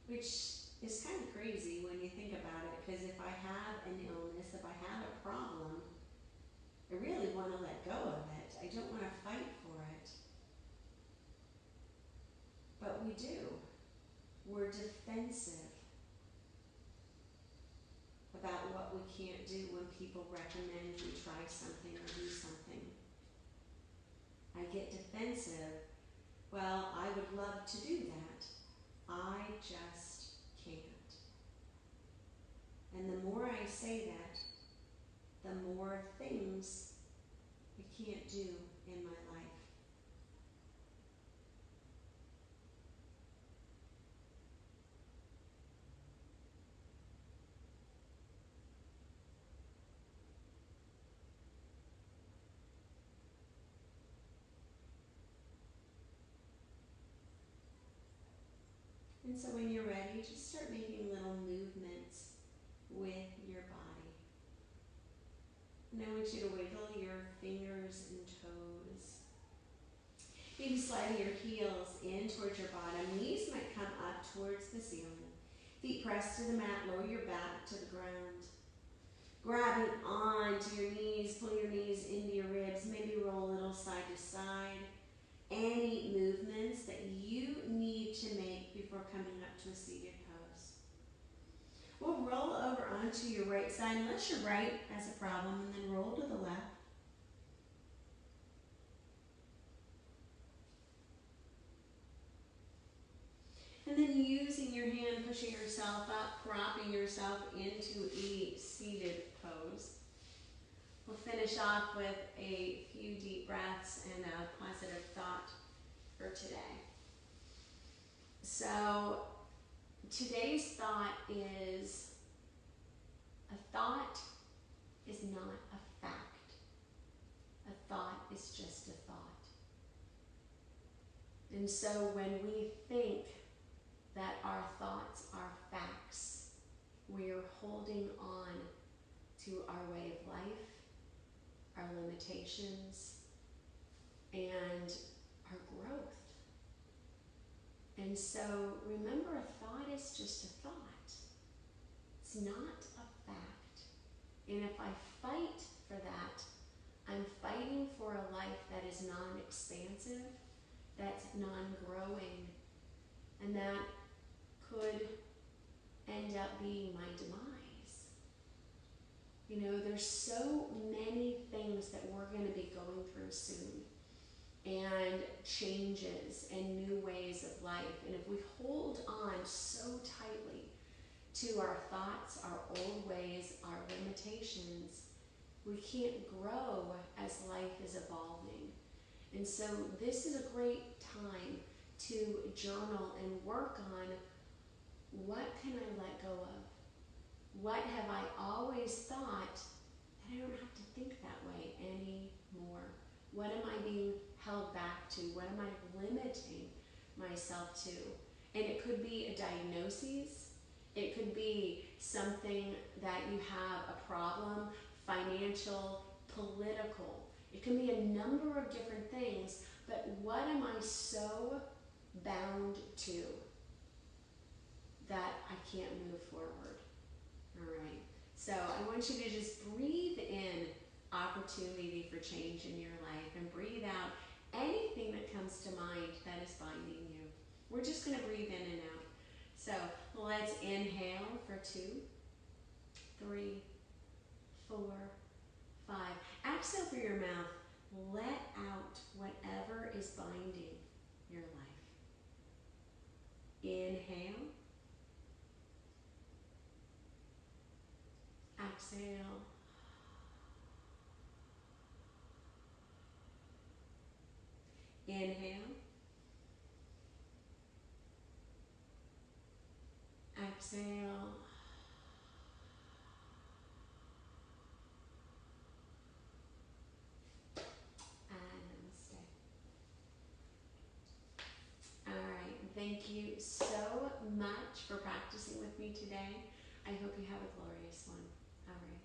which is kind of crazy when you think about it, because if I have an illness, if I have a problem, I really want to let go of it. I don't want to fight for it. But we do. We're defensive about what we can't do when people recommend we try something or do something. I get defensive. Well, I would love to do that. I just can't. And the more I say that, the more things I can't do in my life. And so when you're ready, just start making little movements with your body. And I want you to wiggle your fingers and toes. Maybe sliding your heels in towards your bottom. Knees might come up towards the ceiling. Feet pressed to the mat, lower your back to the ground. Grabbing onto your knees, pull your knees into your ribs, maybe roll a little side to side. Any movements that you need to make before coming up to a seated pose. We'll roll over onto your right side, unless your right has a problem, and then roll to the left. And then using your hand, pushing yourself up, propping yourself into a seated pose. We'll finish off with a few deep breaths and a positive thought for today. So today's thought is, a thought is not a fact. A thought is just a thought. And so when we think that our thoughts are facts, we are holding on to our way of life, our limitations, and our growth. And so remember, a thought is just a thought. It's not a fact. And if I fight for that, I'm fighting for a life that is non-expansive, that's non-growing, and that could end up being my demise. You know, there's so many things that we're going to be going through soon, and changes and new ways of life. And if we hold on so tightly to our thoughts, our old ways, our limitations, we can't grow as life is evolving. And so this is a great time to journal and work on, what can I let go of? What have I always thought that I don't have to think that way anymore? What am I being held back to? What am I limiting myself to? And it could be a diagnosis. It could be something that you have a problem, financial, political. It can be a number of different things, but what am I so bound to that I can't move forward? All right. So I want you to just breathe in opportunity for change in your life, and breathe out anything that comes to mind that is binding you. We're just going to breathe in and out. So let's inhale for 2, 3, 4, 5. Exhale through your mouth. Let out whatever is binding your life. Inhale. Exhale. Inhale. Exhale. And namaste. All right. Thank you so much for practicing with me today. I hope you have a glorious one. All right.